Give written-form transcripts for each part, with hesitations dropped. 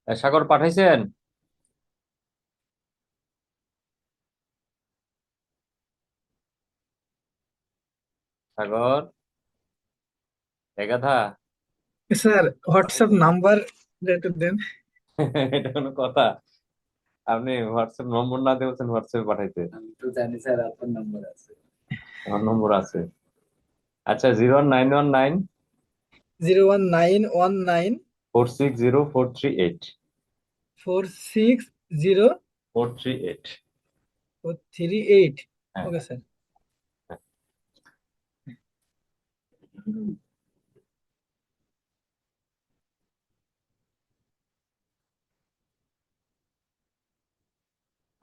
সাগর পাঠাইছেন? সাগর, এগাধা। Sir, WhatsApp পাঠাইছেন? Number একটু দেন। এটা কোনো কথা? আপনি হোয়াটসঅ্যাপ নম্বর না দিয়ে বলছেন হোয়াটসঅ্যাপে পাঠাইতে। আমি তো জানি স্যার আপনার নাম্বার আছে। আমার নম্বর আছে। আচ্ছা, 01919 01919 460438। 460 438। 438। হ্যাঁ, ওকে হ্যাঁ, স্যার। হ্যাঁ।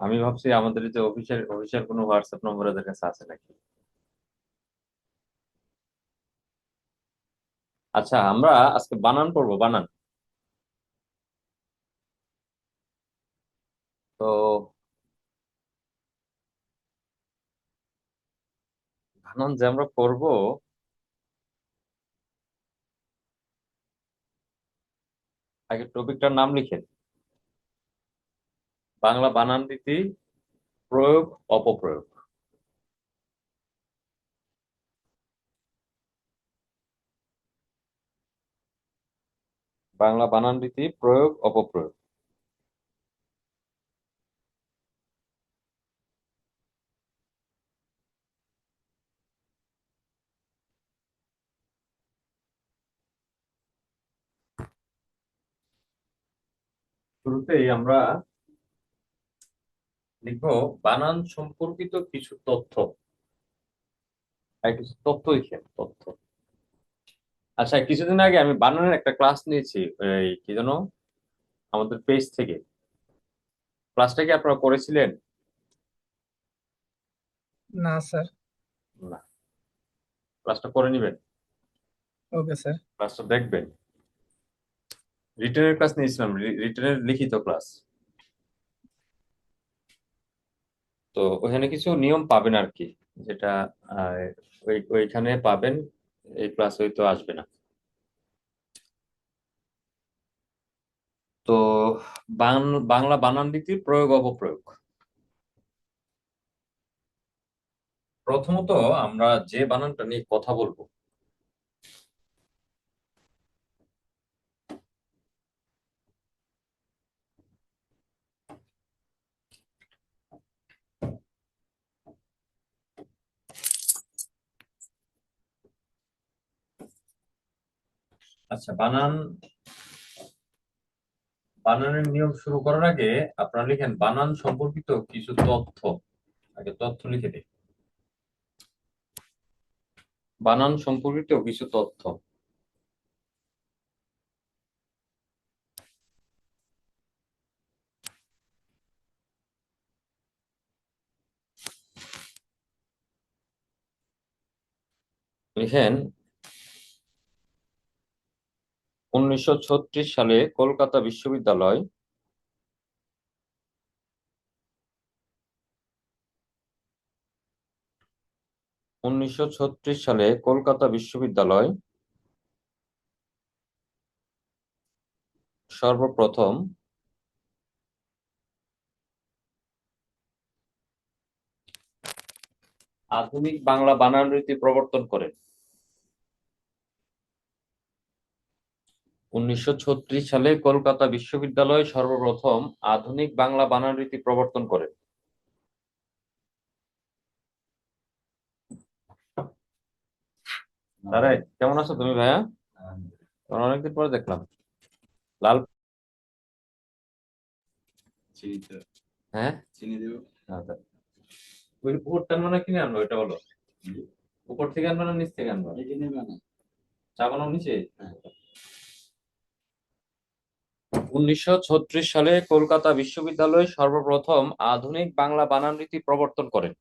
আমি ভাবছি আমাদের এই যে অফিসের অফিসিয়াল কোনো হোয়াটসঅ্যাপ নম্বর এদের কাছে আছে নাকি। আচ্ছা, আমরা আজকে বানান পড়বো, বানান। তো বানান যে আমরা পড়বো, আগে টপিকটার নাম লিখেন। বাংলা বানান রীতি, প্রয়োগ, অপপ্রয়োগ। বাংলা বানান রীতি, প্রয়োগ, অপপ্রয়োগ। শুরুতেই আমরা লিখবো বানান সম্পর্কিত কিছু তথ্য। কিছু তথ্য লিখেন, তথ্য। আচ্ছা, কিছুদিন আগে আমি বানানের একটা ক্লাস নিয়েছি, এই কি যেন, আমাদের পেজ থেকে। ক্লাসটা কি আপনারা করেছিলেন? না স্যার। না। ক্লাসটা করে নিবেন, ওকে স্যার। ক্লাসটা দেখবেন। রিটেনের ক্লাস নিয়েছিলাম, রিটেনের লিখিত ক্লাস। তো ওখানে কিছু নিয়ম পাবেন আর কি, যেটা আহ, ওইখানে পাবেন। এই ক্লাস হয়তো আসবে না। তো বাংলা বানান রীতির প্রয়োগ, অপপ্রয়োগ। প্রথমত আমরা যে বানানটা নিয়ে কথা বলবো, আচ্ছা, বানানের নিয়ম শুরু করার আগে আপনারা লিখেন বানান সম্পর্কিত কিছু তথ্য। আগে তথ্য লিখে দিই। বানান সম্পর্কিত কিছু তথ্য লিখেন। 1936 সালে কলকাতা বিশ্ববিদ্যালয় 1936 সালে কলকাতা বিশ্ববিদ্যালয় সর্বপ্রথম আধুনিক বাংলা বানান রীতি প্রবর্তন করেন। 1936 সালে কলকাতা বিশ্ববিদ্যালয় সর্বপ্রথম আধুনিক বাংলা বানান রীতি প্রবর্তন করেন। আরে, কেমন আছো তুমি ভাইয়া? তোমার অনেকদিন পরে দেখলাম। লাল। হ্যাঁ, আচ্ছা। ওই উপরটা আনবো না কিনে আনবো, এটা বলো। উপর থেকে আনবো না নিচ থেকে আনবো? চা বানাও নিচে। 1936 সালে কলকাতা বিশ্ববিদ্যালয় সর্বপ্রথম আধুনিক বাংলা বানান রীতি প্রবর্তন করেন।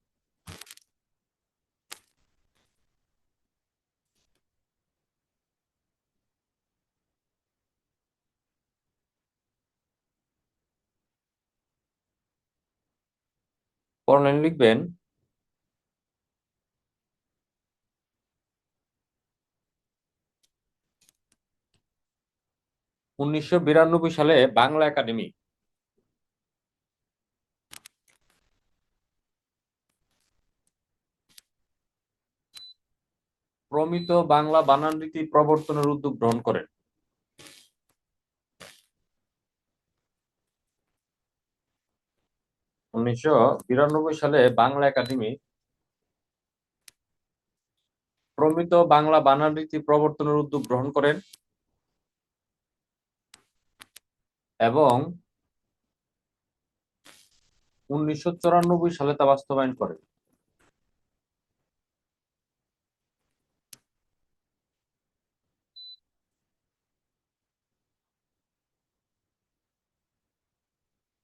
পরের লাইন লিখবেন, 1992 সালে বাংলা একাডেমি প্রমিত বাংলা বানান রীতি প্রবর্তনের উদ্যোগ গ্রহণ করেন। 1992 সালে বাংলা একাডেমি প্রমিত বাংলা বানান রীতি প্রবর্তনের উদ্যোগ গ্রহণ করেন এবং 1994 সালে তা বাস্তবায়ন করেন।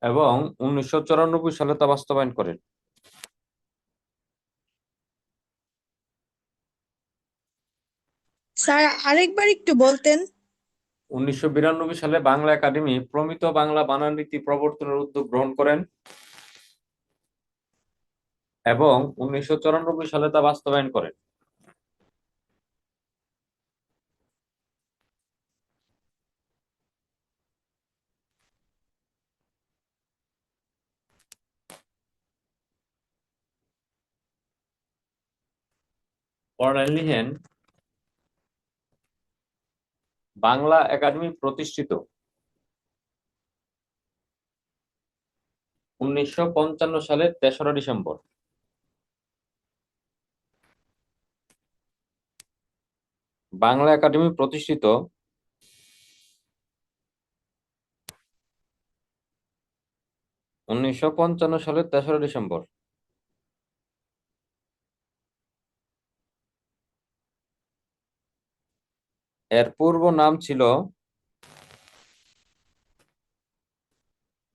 এবং 1994 সালে তা বাস্তবায়ন করেন। স্যার আরেকবার একটু বলতেন। 1992 সালে বাংলা একাডেমি প্রমিত বাংলা বানান রীতি প্রবর্তনের উদ্যোগ গ্রহণ করেন এবং 1994 সালে তা বাস্তবায়ন করেন। পড়েন লিখেন, বাংলা একাডেমি প্রতিষ্ঠিত 1955 সালের 3রা ডিসেম্বর। বাংলা একাডেমি প্রতিষ্ঠিত 1955 সালের 3রা ডিসেম্বর। এর পূর্ব নাম ছিল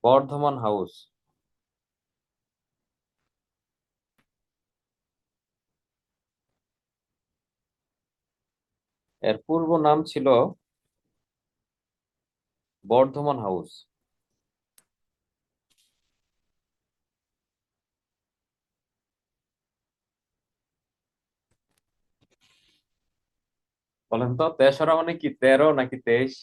বর্ধমান হাউস। এর পূর্ব নাম ছিল বর্ধমান হাউস। বলেন তো 3রা মানে কি, 13 নাকি 23?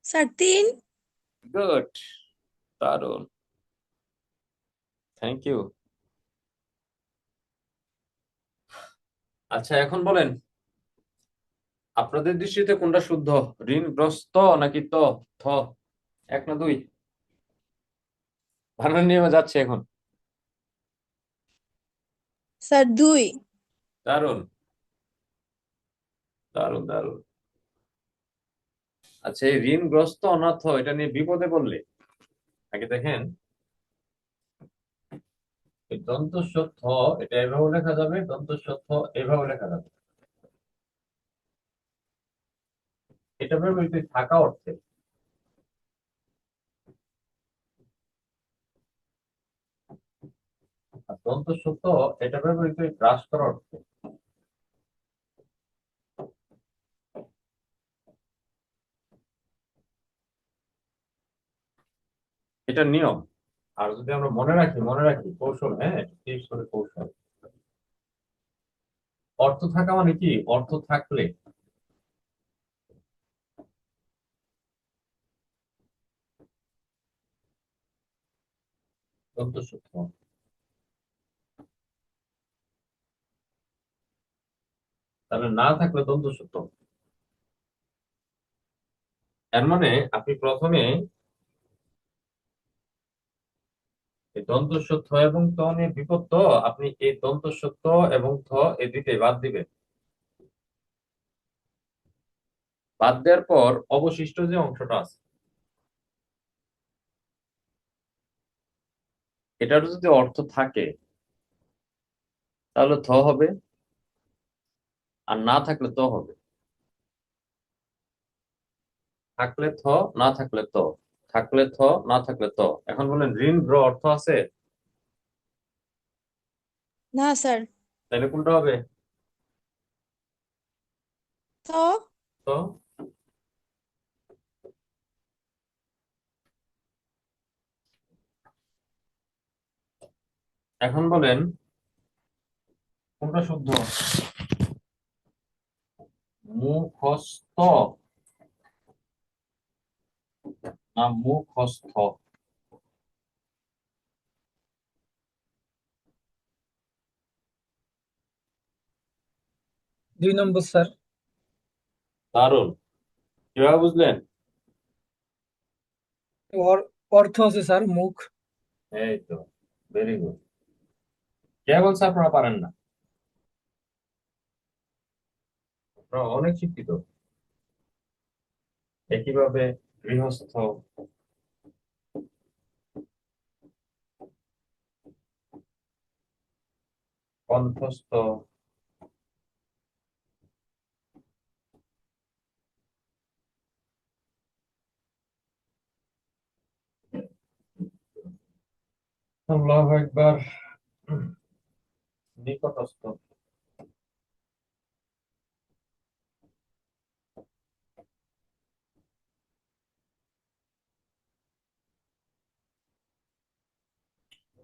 স্যার 3। গুড, দারুণ, থ্যাংক ইউ। আচ্ছা এখন বলেন, আপনাদের দৃষ্টিতে কোনটা শুদ্ধ, ঋণগ্রস্ত নাকি থ? 1 না 2? বানান নিয়মে যাচ্ছে এখন। স্যার 2। দারুণ, দারুণ, দারুণ। আচ্ছা, এই ঋণগ্রস্ত অনাথ এটা নিয়ে বিপদে বললে আগে দেখেন, এই দন্তস্ব থ এটা এভাবে লেখা যাবে, দন্তস্ব থ এভাবে লেখা যাবে। এটা ব্যবহৃত থাকা অর্থে। আর দন্তস্ব ত এটা ব্যবহৃত হ্রাস করার অর্থে। এটা নিয়ম। আর যদি আমরা মনে রাখি কৌশল, হ্যাঁ টিপস করে কৌশল। অর্থ থাকা মানে কি, অর্থ থাকলে, দন্তস্ব থ। তাহলে না থাকলে দন্তস্ব ত। এর মানে আপনি প্রথমে এই দন্তস্ব থ এবং ত নিয়ে বিপদ, আপনি এই দন্তস্ব ত এবং থ এই দুইটাই বাদ দিবেন। বাদ দেওয়ার পর অবশিষ্ট যে অংশটা আছে এটার যদি অর্থ থাকে তাহলে থ হবে, আর না থাকলে ত হবে। থাকলে থ, না থাকলে ত, থাকলে থ, না থাকলে ত। এখন বলেন ঋণ গ্র অর্থ আছে? না স্যার। তাহলে কোনটা হবে? তো তো এখন বলেন কোনটা শুদ্ধ? মুখস্থ না মুখস্থ? 2 নম্বর স্যার। দারুণ, কিভাবে বুঝলেন? ওর অর্থ আছে স্যার মুখ। এই তো, ভেরি গুড। কে বলছে আপনারা পারেন না? আপনারা অনেক শিক্ষিত। একইভাবে গৃহস্থ, কণ্ঠস্থ, আল্লাহু আকবার, নিকটস্থ,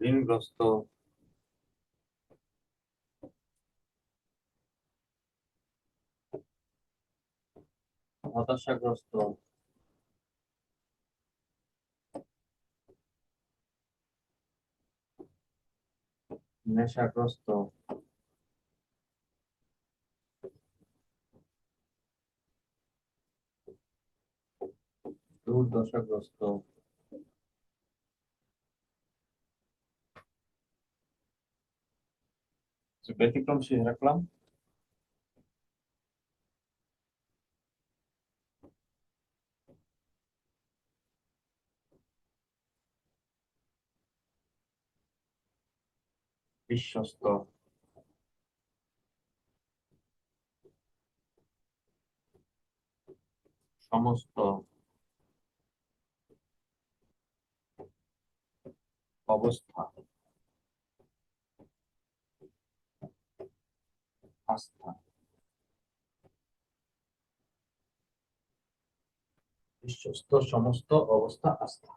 ঋণগ্রস্ত, হতাশাগ্রস্ত, নেশাগ্রস্ত, দুর্দশাগ্রস্ত। ব্যতিক্রম শেষ রাখলাম। বিশ্বস্ত, সমস্ত, অবস্থা, আস্থা। বিশ্বস্ত, সমস্ত, অবস্থা, আস্থা।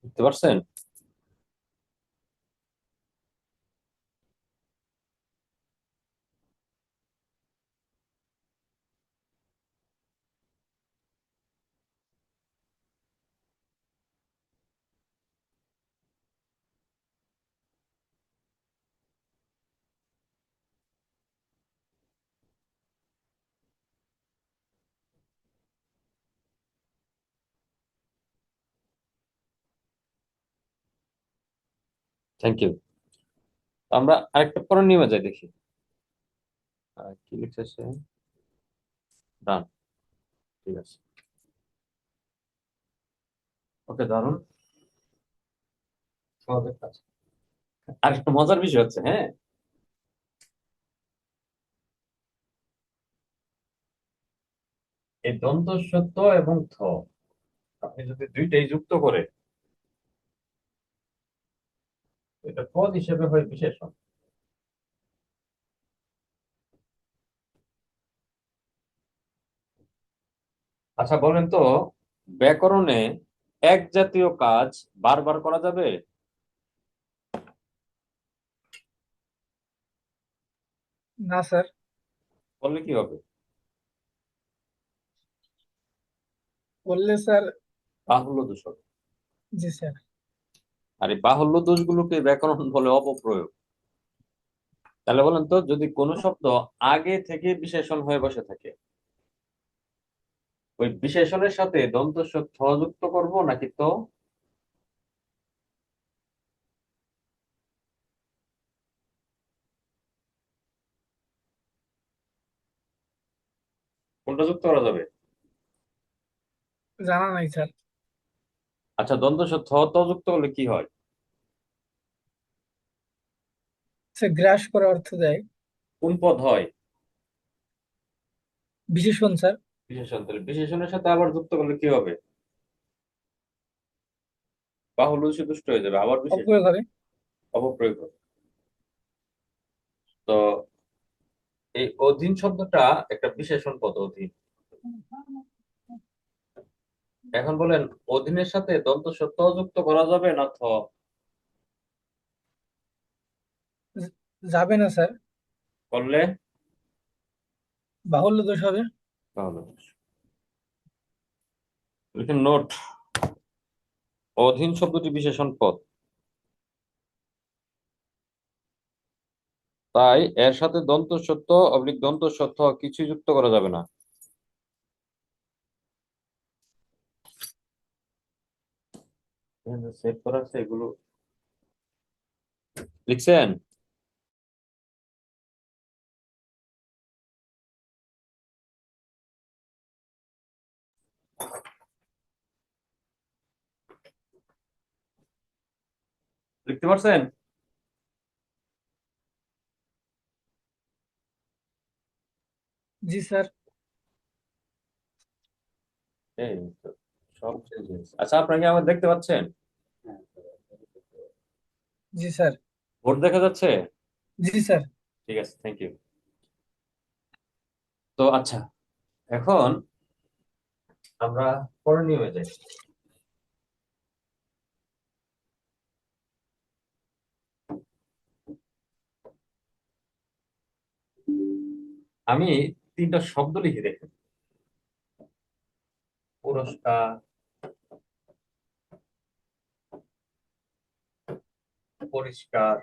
বুঝতে পারছেন? Thank you. আমরা আরেকটা পরের নিয়মে যাই, দেখি কি লিখছে সে। ডান, ঠিক আছে। ওকে, দারুন, সহজের কাজ। আর একটা মজার বিষয় হচ্ছে, হ্যাঁ, এই দন্ত সত্য এবং থ আপনি যদি দুইটাই যুক্ত করে, এটা পদ হিসেবে হয় বিশেষণ। আচ্ছা বলেন তো, ব্যাকরণে এক জাতীয় কাজ বারবার করা যাবে? না স্যার। বললে কি হবে? বললে স্যার। বাহুল্য দোষ হবে। জি স্যার। আর এই বাহুল্য দোষগুলোকে ব্যাকরণ বলে অপপ্রয়োগ। তাহলে বলেন তো, যদি কোনো শব্দ আগে থেকে বিশেষণ হয়ে বসে থাকে, ওই বিশেষণের সাথে দন্ত স যুক্ত করব নাকি তো? কোনটা যুক্ত করা যাবে? জানা নাই স্যার। আচ্ছা, দন্ত স যুক্ত করলে কি হয়? সে গ্রাস করে অর্থ দেয়। কোন পদ হয়? বিশেষণ স্যার। বিশেষণ, তাহলে বিশেষণের সাথে আবার যুক্ত করলে কি হবে? বাহুল্য দুষ্ট হয়ে যাবে, আবার বিশেষণ অপপ্রয়োগ হবে। অপপ্রয়োগ হবে। তো এই অধীন শব্দটা একটা বিশেষণ পদ, অধীন। এখন বলেন, অধীনের সাথে দন্ত স যুক্ত করা যাবে না থ? য- যাবে না স্যার, করলে বাহুল্য দোষ হবে। তাহলে লিখেন নোট, অধীন শব্দটি বিশেষণ পদ, তাই এর সাথে দন্ত সত্য অবলিক দন্ত সত্য কিছুই যুক্ত করা যাবে না। সেভ করা আছে এগুলো, লিখছেন? লিখতে পারছেন? জি স্যার। এই তো, সব চেঞ্জ হয়েছে। আচ্ছা, আপনারা কি আমার দেখতে পাচ্ছেন? জি স্যার। বোর্ড দেখা যাচ্ছে? জি স্যার। ঠিক আছে, থ্যাংক ইউ। তো আচ্ছা, এখন আমরা পরের নিয়মে যাই। আমি তিনটা শব্দ লিখে দেখি: পুরস্কার, পরিষ্কার,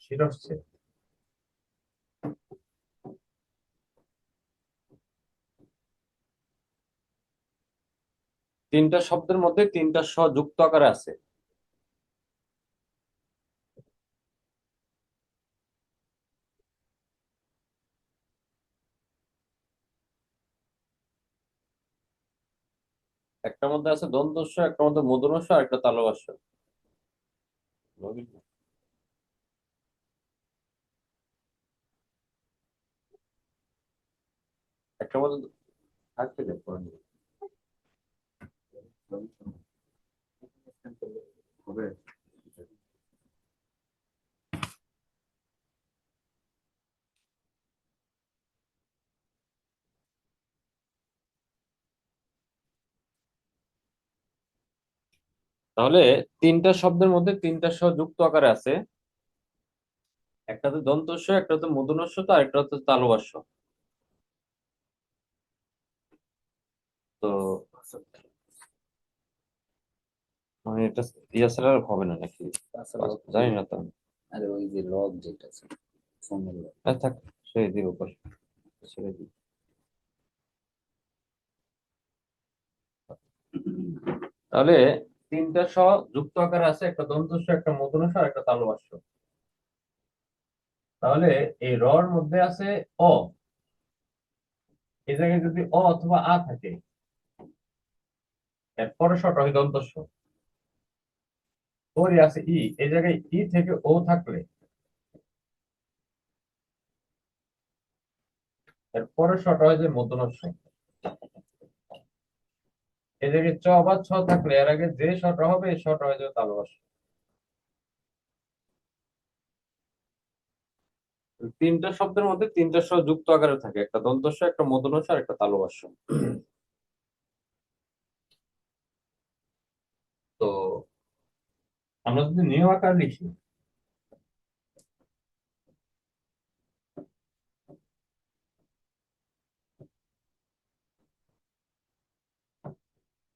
শিরশ্ছেদ। তিনটা শব্দের মধ্যে তিনটা স যুক্ত আকারে আছে। একটার মধ্যে আছে দন্তস্ব, একটার মধ্যে মূর্ধন্য ষ, আর একটা তালব্য ষ। একটার মধ্যে থাকতে দেন, পরে নিয়ে হবে। তাহলে তিনটা শব্দের মধ্যে তিনটা স যুক্ত আকারে আছে। একটা হচ্ছে দন্তস্ব, একটা হচ্ছে মূর্ধন্য ষ, তো আরেকটা হচ্ছে তালব্য ষ। তো মানে এটা ইয়া ছাড়া আর হবে না নাকি? জানি না তো আমি। আরে ওই যে লগ যেটা আছে ফোনের লগ। থাক, ছেড়ে দিব পরে, ছেড়ে দিব। তাহলে তিনটা স যুক্ত আকারে আছে, একটা দন্তস্ব, একটা মূর্ধন্য ষ, আর একটা তালব্য ষ। তাহলে এই র এর মধ্যে আছে অ, এই জায়গায় যদি অ অথবা আ থাকে, এর পরের শটা হয় দন্তস্ব। ওরই আছে ই, এই জায়গায় ই থেকে ও থাকলে এর পরের শটা হয় যে মূর্ধন্য ষ। এই জায়গায় চ বা ছ থাকলে এর আগে যে শটা হবে এই শটা হয় যে তালব্য ষ। তিনটা শব্দের মধ্যে তিনটা স যুক্ত আকারে থাকে, একটা দন্তস্ব, একটা মূর্ধন্য ষ, আর একটা তালব্য ষ। তো আমরা যদি নিয়ম আকার লিখি,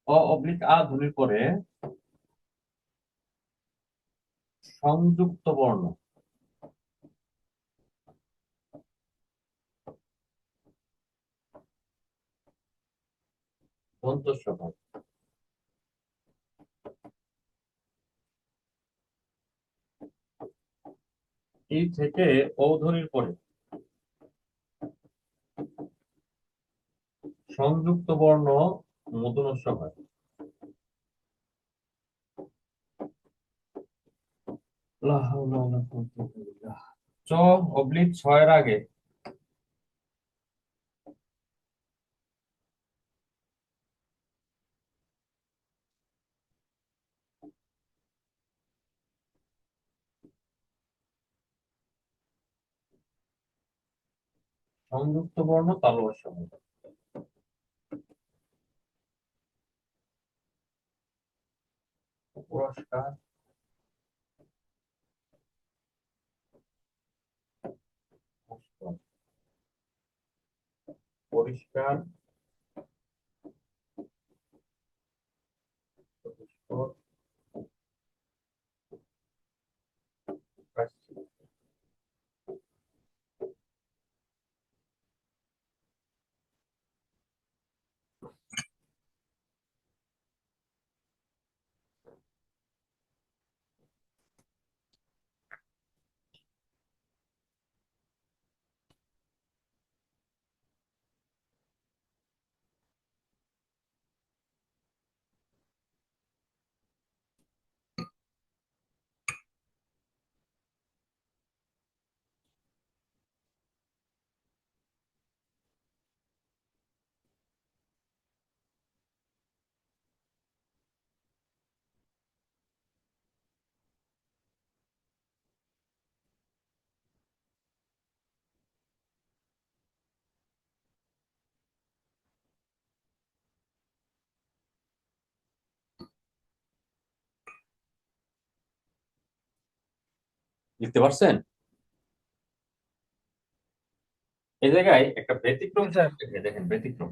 অ অবলিক আ ধ্বনির পরে সংযুক্ত বর্ণ দন্তস্ব হয়। ই থেকে ও ধ্বনির পরে সংযুক্ত বর্ণ মূর্ধন্য ষ হয়। লা হাওলা ওয়ালা কুওয়াতা ইল্লা বিল্লাহ। চ অবলিক 6 এর আগে সংযুক্ত বর্ণ তালব্য শব্দ। পুরস্কার, পুষ্কর, পরিষ্কার, পুষ্কর, প্রায়শ্চিত্ত। লিখতে পারছেন? এই জায়গায় একটা ব্যতিক্রম জি স্যার। দেখেন, ব্যতিক্রম।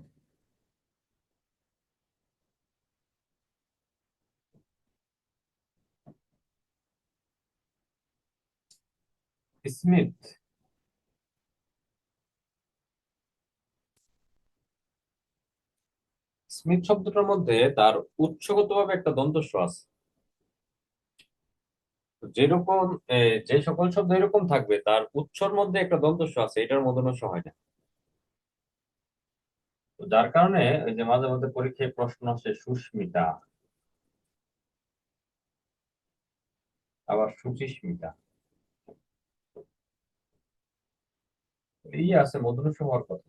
স্মিথ, স্মিথ শব্দটার মধ্যে তার উৎসগতভাবে একটা দন্তস্ব আছে। তো যেরকম যে সকল শব্দ এরকম থাকবে তার উৎসর মধ্যে একটা দন্তস্ব আছে, এটার মূর্ধন্য হয় না। তো যার কারণে ওই যে মাঝে মধ্যে পরীক্ষায় প্রশ্ন আসে সুস্মিতা, আবার সুচিস্মিতা, এই আছে মূর্ধন্য হওয়ার কথা।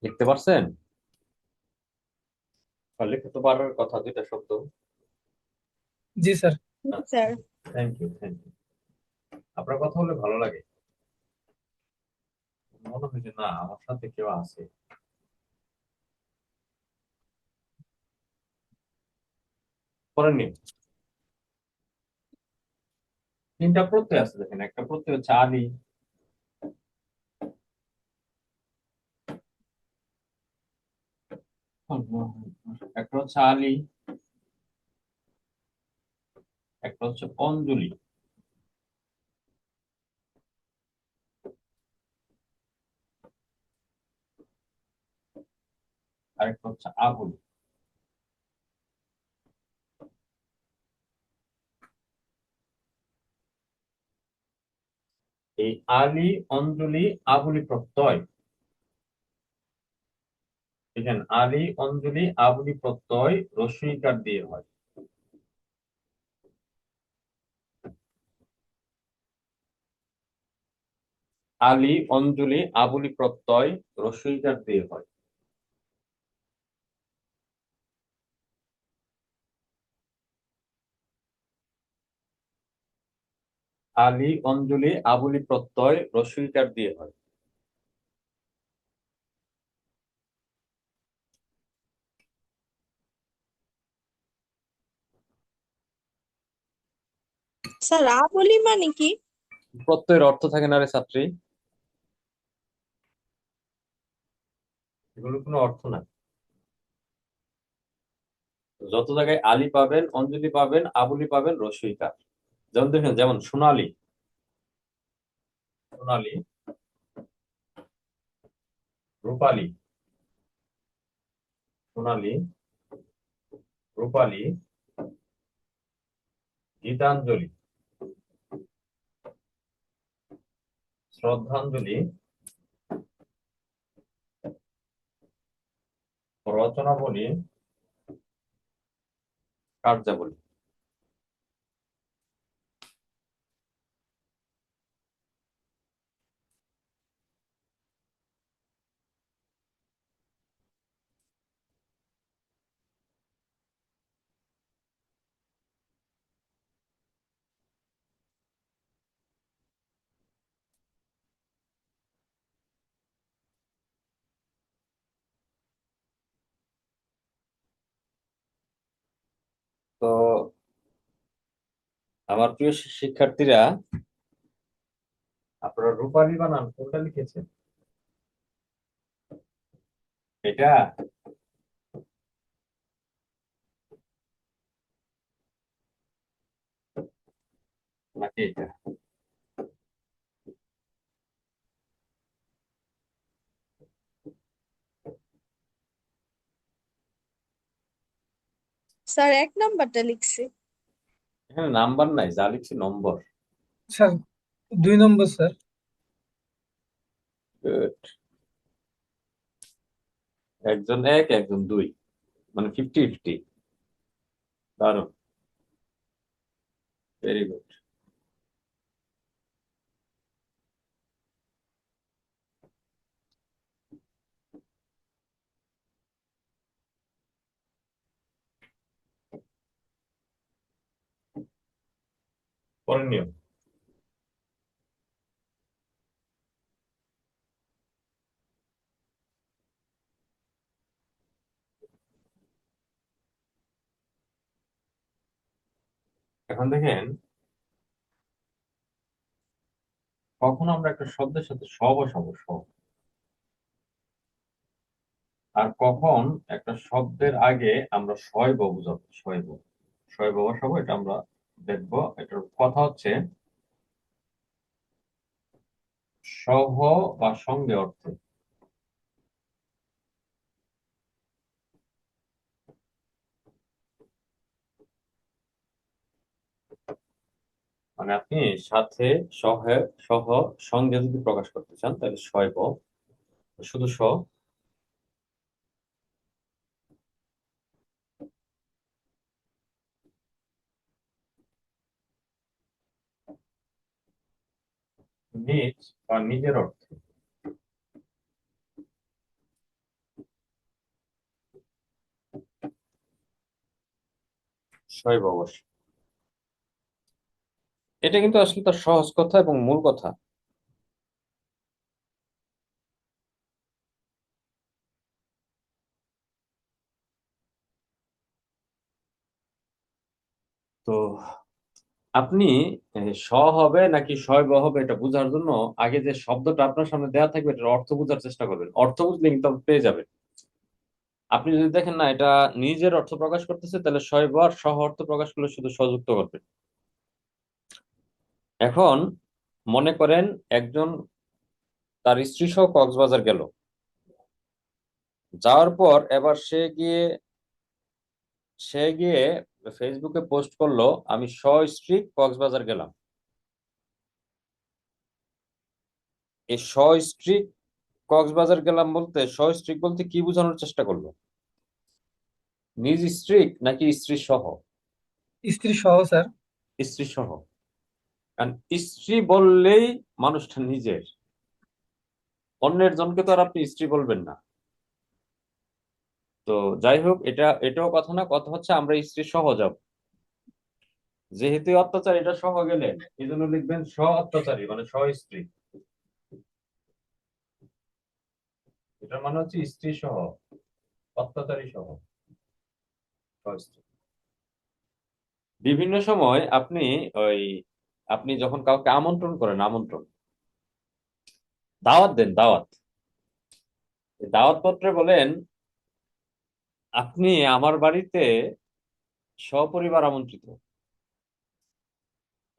লিখতে পারছেন? আর লিখতে তো পারার কথা, দুইটা শব্দ। জি sir. Sir thank you, thank you. আপনার কথা বলে ভালো লাগে, মনে হয় যে না আমার সাথে কেউ আছে। করেননি? তিনটা প্রত্যয় আছে দেখেন, একটা প্রত্যয় হচ্ছে আদি, একটা হচ্ছে আলী, একটা হচ্ছে অঞ্জলি, আর একটা হচ্ছে আবুল। এই আলী, অঞ্জলি, আবুলি প্রত্যয়, দেখেন আলী, অঞ্জলি, আবুলি প্রত্যয় রস্বইকার দিয়ে হয়। আলী, অঞ্জলি, আবুলি প্রত্যয় রস্বইকার দিয়ে হয়। আলী, অঞ্জলি, আবুলি প্রত্যয় রস্বইকার দিয়ে হয়। স্যার বলি মানে কি? প্রত্যয়ের অর্থ থাকে না রে ছাত্রী? এগুলোর কোনো অর্থ নাই। যত জায়গায় আলী পাবেন, অঞ্জলি পাবেন, আবুলি পাবেন, রস্বইকার। যেমন দেখেন, যেমন সোনালী, সোনালী, রূপালী, সোনালী, রূপালী, গীতাঞ্জলি, শ্রদ্ধাঞ্জলি, রচনাবলী, কার্যাবলী। তো আমার প্রিয় শিক্ষার্থীরা, আপনারা রূপালী বানান কোনটা লিখেছেন? এটা নাকি এটা? স্যার 1 নাম্বারটা লিখছি। এখানে নাম্বার নাই, যা লিখছি নম্বর। স্যার 2 নম্বর স্যার। Good. একজন এক, একজন দুই, মানে 50-50। দারুণ, ভেরি গুড। পরের নিয়ম, এখন দেখেন, কখন আমরা একটা শব্দের সাথে স বসাবো, স, আর কখন একটা শব্দের আগে আমরা শয়ব বুঝাবো, শয়ব, শয়ব বসাবো, এটা আমরা দেখবো। এটার কথা হচ্ছে সহ বা সঙ্গে অর্থে। মানে আপনি সাথে, সহে, সহ, সঙ্গে যদি প্রকাশ করতে চান তাহলে শয়ব, শুধু স, নিজ বা নিজের অর্থে। শৈব অবশ্য, এটা কিন্তু আসলে তার সহজ কথা এবং মূল কথা। তো আপনি স হবে নাকি শয়ব হবে এটা বোঝার জন্য আগে যে শব্দটা আপনার সামনে দেওয়া থাকবে এটার অর্থ বোঝার চেষ্টা করবেন। অর্থ বুঝলে কিন্তু আপনি পেয়ে যাবেন। আপনি যদি দেখেন না এটা নিজের অর্থ প্রকাশ করতেছে, তাহলে শয়ব আর সহ অর্থ প্রকাশ করলে শুধু সংযুক্ত করবেন। এখন মনে করেন একজন তার স্ত্রী সহ কক্সবাজার গেল, যাওয়ার পর এবার সে গিয়ে ফেসবুকে পোস্ট করলো, আমি সস্ত্রীক কক্সবাজার গেলাম। এই সস্ত্রীক কক্সবাজার গেলাম বলতে, সস্ত্রীক বলতে কি বোঝানোর চেষ্টা করলো? নিজ স্ত্রী নাকি স্ত্রী সহ? স্ত্রী সহ স্যার। স্ত্রী সহ। কারণ স্ত্রী বললেই মানুষটা নিজের, অন্যের জনকে তো আর আপনি স্ত্রী বলবেন না। তো যাই হোক, এটাও কথা না, কথা হচ্ছে আমরা স্ত্রী সহ যাব। যেহেতু অত্যাচার, এটা সহ গেলে এই জন্য লিখবেন স্ব অত্যাচারী, মানে স্ব স্ত্রী। এটার মানে হচ্ছে স্ত্রী সহ, অত্যাচারী সহ, স্ব স্ত্রী। বিভিন্ন সময় ওই আপনি যখন কাউকে আমন্ত্রণ করেন, আমন্ত্রণ, দাওয়াত দেন, দাওয়াত, দাওয়াতপত্রে বলেন আপনি আমার বাড়িতে সপরিবার আমন্ত্রিত।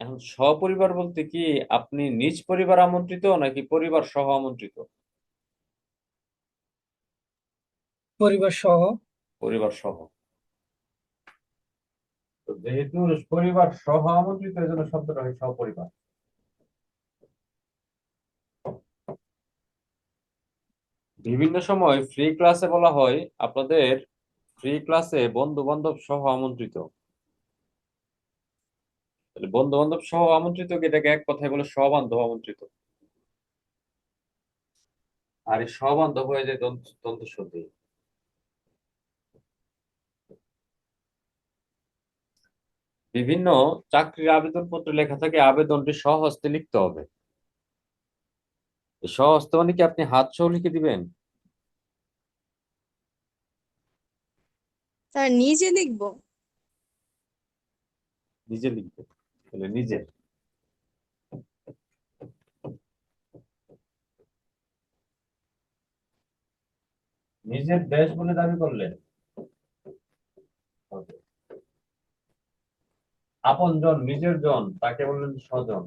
এখন সপরিবার বলতে কি আপনি নিজ পরিবার আমন্ত্রিত নাকি পরিবার সহ আমন্ত্রিত? পরিবার সহ। পরিবার সহ। তো যেহেতু পরিবার সহ আমন্ত্রিত এই জন্য শব্দটা হয় সপরিবার। বিভিন্ন সময় ফ্রি ক্লাসে বলা হয় আপনাদের ফ্রি ক্লাসে বন্ধু বান্ধব সহ আমন্ত্রিত। বন্ধু বান্ধব সহ আমন্ত্রিত এটাকে এক কথায় বলে সবান্ধব আমন্ত্রিত। আর এই সবান্ধব হয়ে যায় দন্তস্বরী। বিভিন্ন চাকরির আবেদনপত্রে লেখা থাকে আবেদনটি স্বহস্তে লিখতে হবে। এই স্বহস্তে মানে কি আপনি হাত সহ লিখে দিবেন? স্যার নিজে লিখবো। নিজে লিখবে, তাহলে নিজে। নিজের দেশ বলে দাবি করলেন হবে। আপন জন নিজের জন তাকে বললেন স্বজন।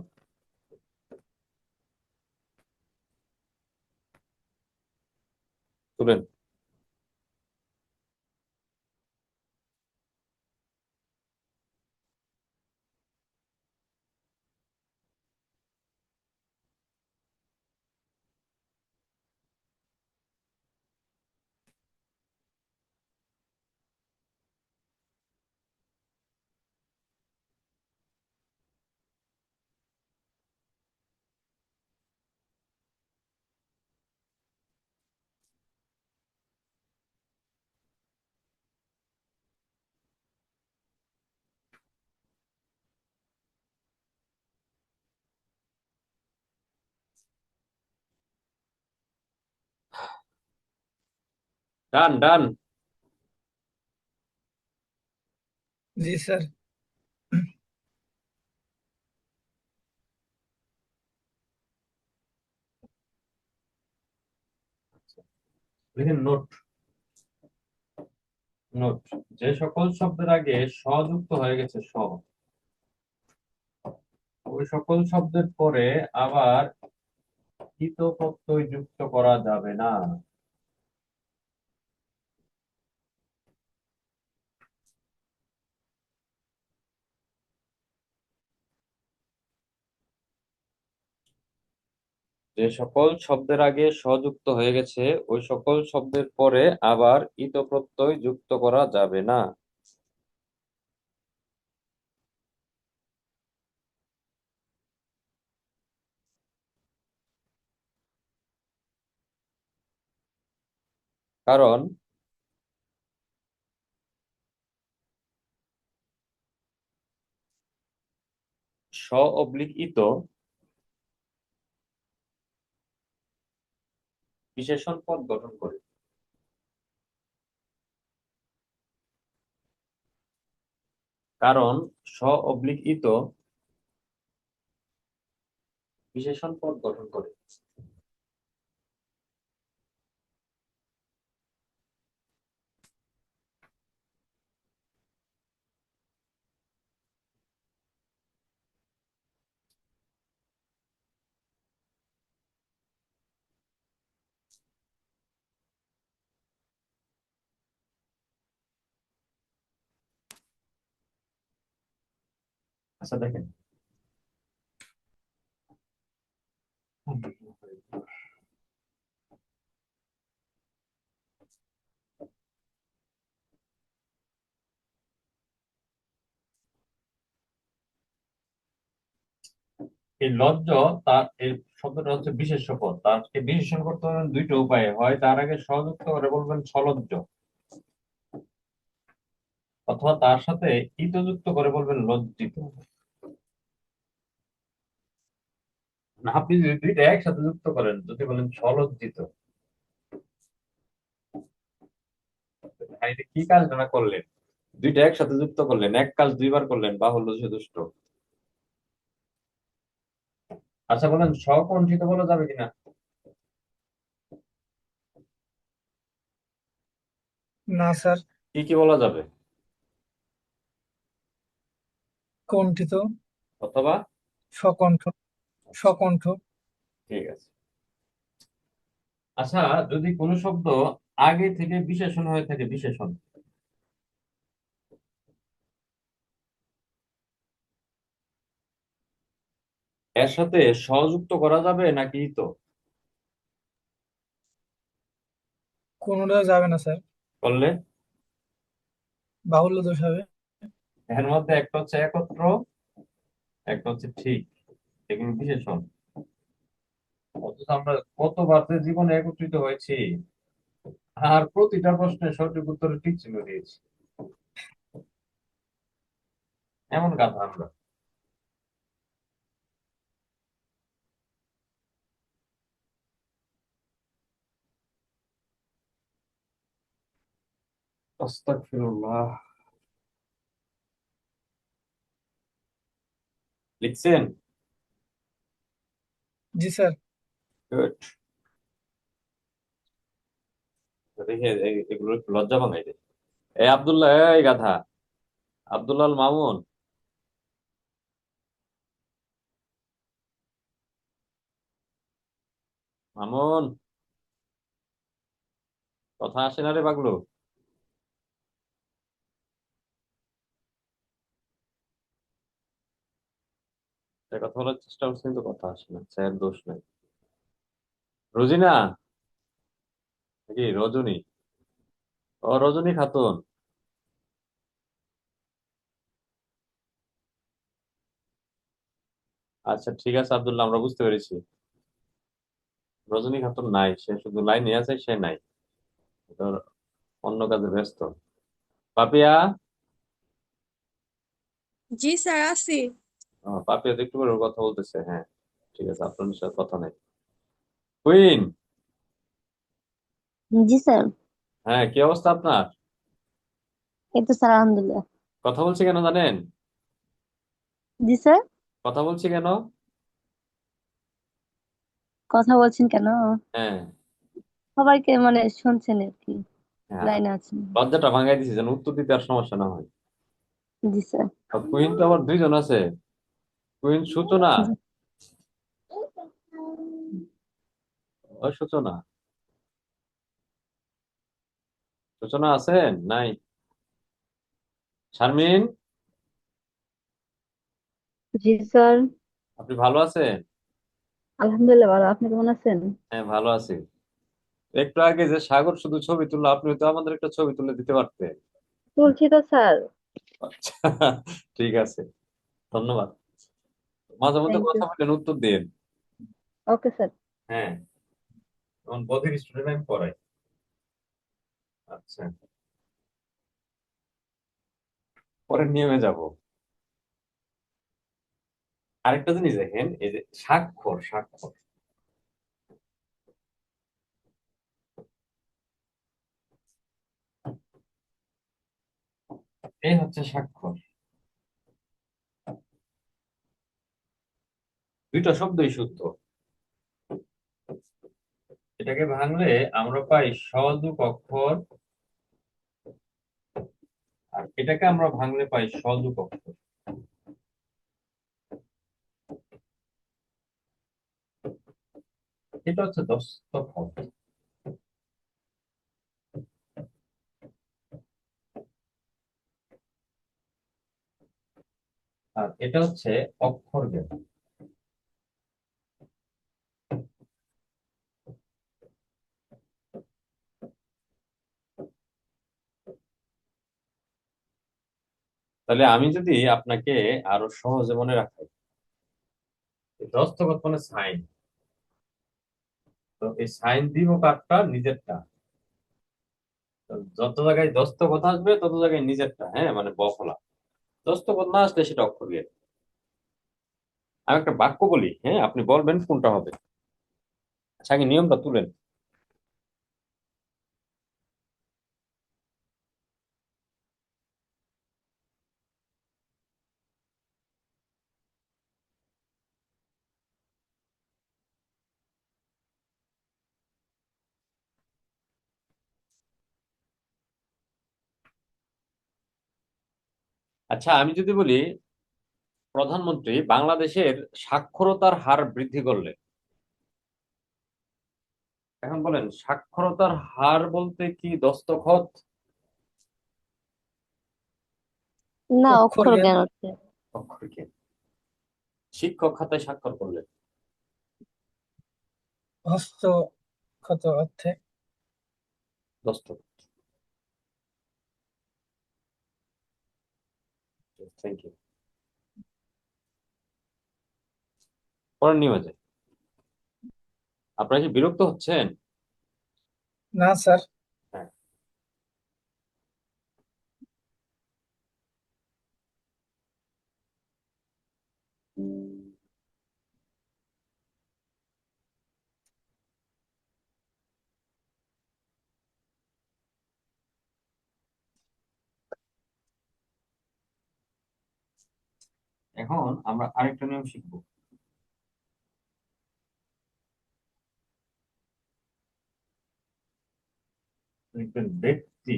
তুলেন। ডান ডান। জি স্যার। লিখেন নোট। নোট। যে সকল শব্দের আগে স যুক্ত হয়ে গেছে স, ওই সকল শব্দের পরে আবার ইত প্রত্যয় যুক্ত করা যাবে না। যে সকল শব্দের আগে স যুক্ত হয়ে গেছে ওই সকল শব্দের পরে আবার ইত প্রত্যয় যুক্ত করা যাবে না। কারণ স অবলিক ইত বিশেষণ পদ গঠন করে। কারণ স অবলিক ইত বিশেষণ পদ গঠন করে। আচ্ছা দেখেন, এই লজ্জ, তার এই শব্দটা হচ্ছে বিশেষ্য পদ, তারকে বিশেষণ করতে পারবেন দুইটা উপায়ে, হয় তার আগে সংযুক্ত করে বলবেন সলজ্জ, অথবা তার সাথে ইত যুক্ত করে বলবেন লজ্জিত। না, আপনি যদি দুইটা একসাথে যুক্ত করেন, যদি বলেন সলজ্জিত, ভাই এটা কি কাজ না করলেন? দুইটা একসাথে যুক্ত করলেন, এক কাজ দুইবার করলেন, বাহুল্য যথেষ্ট। আচ্ছা বলেন স্বকণ্ঠিত বলা যাবে কিনা? না স্যার। কি কি বলা যাবে? কণ্ঠিত, অথবা? সকণ্ঠ, আচ্ছা, সকণ্ঠ। ঠিক আছে। আচ্ছা, যদি কোনো শব্দ আগে থেকে বিশেষণ হয়ে থাকে, বিশেষণ, এর সাথে সযুক্ত করা যাবে নাকি তো? কোনোটা যাবে না স্যার, করলে বাহুল্য দোষ হবে। এর মধ্যে একটা হচ্ছে একত্র, একটা হচ্ছে ঠিক, এগুলো বিশেষণ। অথচ আমরা কতবার যে জীবনে একত্রিত হয়েছি, আর প্রতিটা প্রশ্নের সঠিক উত্তরে ঠিক চিহ্ন দিয়েছি। এমন গাধা আমরা। আস্তাগফিরুল্লাহ। লিখছেন? জি স্যার। গুড। দেখে এগুলো একটু লজ্জা পাই রে। এই আব্দুল্লাহ, এই গাধা, আব্দুল্লাহ আল মামুন, মামুন, কথা আসে না রে পাগলু। কথা বলার চেষ্টা করছি কিন্তু কথা আসে না, স্যার দোষ নাই। রোজিনা, কি রজনী? ও রজনী খাতুন। আচ্ছা ঠিক আছে আব্দুল্লাহ, আমরা বুঝতে পেরেছি। রজনী খাতুন নাই, সে শুধু লাইনে আছে, সে নাই। তোর অন্য কাজে ব্যস্ত। পাপিয়া, জি স্যার আছি। পাপিয়া তো একটু করে ওর কথা বলতেছে, হ্যাঁ। ঠিক আছে, আপনার সাথে কথা নাই। কুইন, জি স্যার। হ্যাঁ, কি অবস্থা আপনার? এই তো স্যার আলহামদুলিল্লাহ। কথা বলছি কেন জানেন? জি স্যার। কথা বলছি কেন? কথা বলছেন কেন? হ্যাঁ, সবাইকে মানে শুনছেন আর কি, হ্যাঁ, লাইনে আছেন। লজ্জাটা ভাঙাই দিছি যেন উত্তর দিতে আর সমস্যা না হয়। জি স্যার। আর কুইন তো আবার দুইজন আছে, কুইন সূচনা। জি। ওই সূচনা, সূচনা আছেন নাই? শারমিন, জি স্যার। আপনি ভালো আছেন? আলহামদুলিল্লাহ ভালো, আপনি কেমন আছেন? হ্যাঁ, ভালো আছি। একটু আগে যে সাগর শুধু ছবি তুললো, আপনি তো আমাদের একটা ছবি তুলে দিতে পারতেন। তুলছি তো স্যার। আচ্ছা, ঠিক আছে, ধন্যবাদ। মাঝে মধ্যে থ্যাংক ইউ। কথা বলেন, উত্তর দিন। Okay sir. হ্যাঁ, এখন বধির স্টুডেন্ট আমি পড়াই। আচ্ছা, পরের নিয়মে যাব। আরেকটা জিনিস দেখেন, এই যে স্বাক্ষর, স্বাক্ষর, এই হচ্ছে স্বাক্ষর। দুইটা শব্দই শুদ্ধ। এটাকে ভাঙলে আমরা পাই সযুগ অক্ষর, আর এটাকে আমরা ভাঙলে পাই সযুগ অক্ষর। এটা হচ্ছে দস্তখত, আর এটা হচ্ছে অক্ষর জ্ঞান। তাহলে আমি যদি আপনাকে আরো সহজে মনে রাখাই, দস্তখত মানে সাইন। তো এই সাইন দিব কারটা, নিজেরটা। তো যত জায়গায় দস্তখত আসবে তত জায়গায় নিজেরটা, হ্যাঁ, মানে বফলা। দস্তখত না আসলে সেটা অক্ষর জ্ঞান। আমি একটা বাক্য বলি, হ্যাঁ, আপনি বলবেন কোনটা হবে। আচ্ছা, আগে নিয়মটা তুলেন। আচ্ছা, আমি যদি বলি প্রধানমন্ত্রী বাংলাদেশের সাক্ষরতার হার বৃদ্ধি করলে, এখন বলেন সাক্ষরতার হার বলতে কি দস্তখত? না, অক্ষর অক্ষর জ্ঞান, জ্ঞান হচ্ছে। অক্ষর কি? শিক্ষক খাতায় স্বাক্ষর করলে হস্তক্ষত অর্থে। দস্তখত। Thank you. পরের নিয়মে আপনারা কি বিরক্ত হচ্ছেন? না স্যার। হ্যাঁ। এখন আমরা আরেকটা নিয়ম শিখবো। লিখবেন ব্যক্তি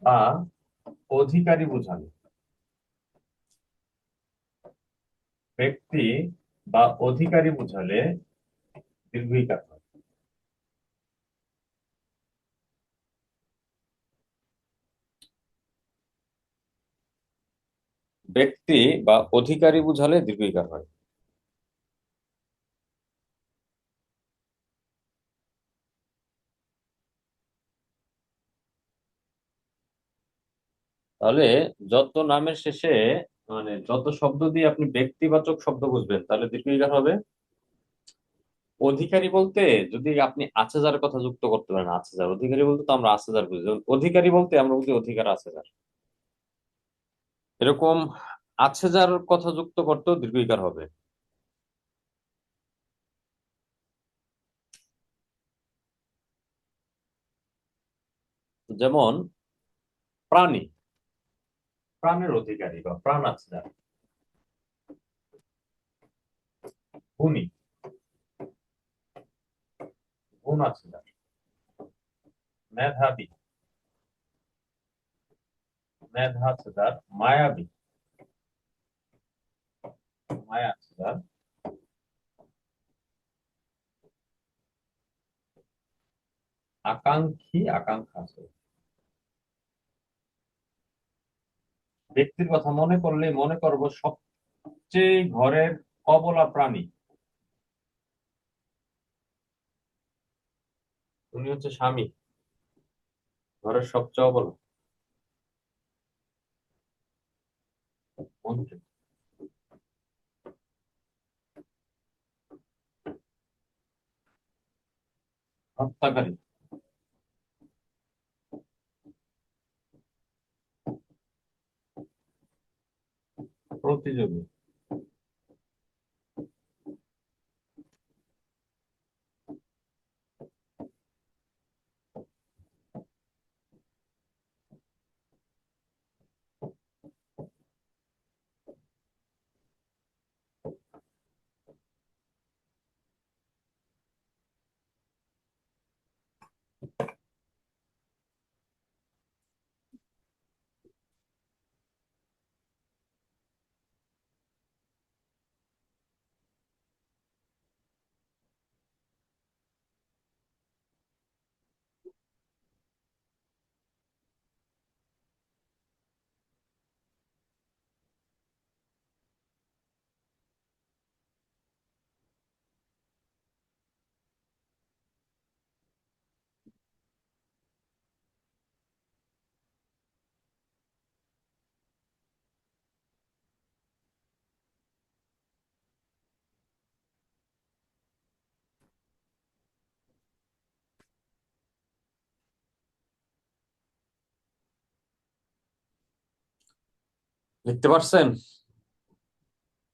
বা অধিকারী বোঝালে, ব্যক্তি বা অধিকারী বোঝালে দীর্ঘিকার হয়। ব্যক্তি বা অধিকারী বোঝালে দীর্ঘিকার হয়। তাহলে যত নামের শেষে মানে যত শব্দ দিয়ে আপনি ব্যক্তিবাচক শব্দ বুঝবেন তাহলে দীর্ঘিকার হবে। অধিকারী বলতে যদি আপনি আছে যার কথা যুক্ত করতে পারেন, আছে যার। অধিকারী বলতে তো আমরা আছে যার বুঝি, যেমন অধিকারী বলতে আমরা বুঝি অধিকার আছে যার। এরকম আছে যার কথা যুক্ত করতেও দীর্ঘিকার হবে। যেমন প্রাণী, প্রাণের অধিকারী বা প্রাণ আছে যার। গুণী, গুণ আছে যার। মেধাবী, মেধা আছে যার। মায়াবী, মায়া আছে যার। আকাঙ্ক্ষী, আকাঙ্ক্ষা আছে। ব্যক্তির কথা মনে করলে মনে করব সবচেয়ে ঘরের অবলা প্রাণী, উনি হচ্ছে স্বামী, ঘরের সবচেয়ে অবলা। মন্ত্রী, হত্যাকারী, প্রতিযোগী। লিখতে পারছেন?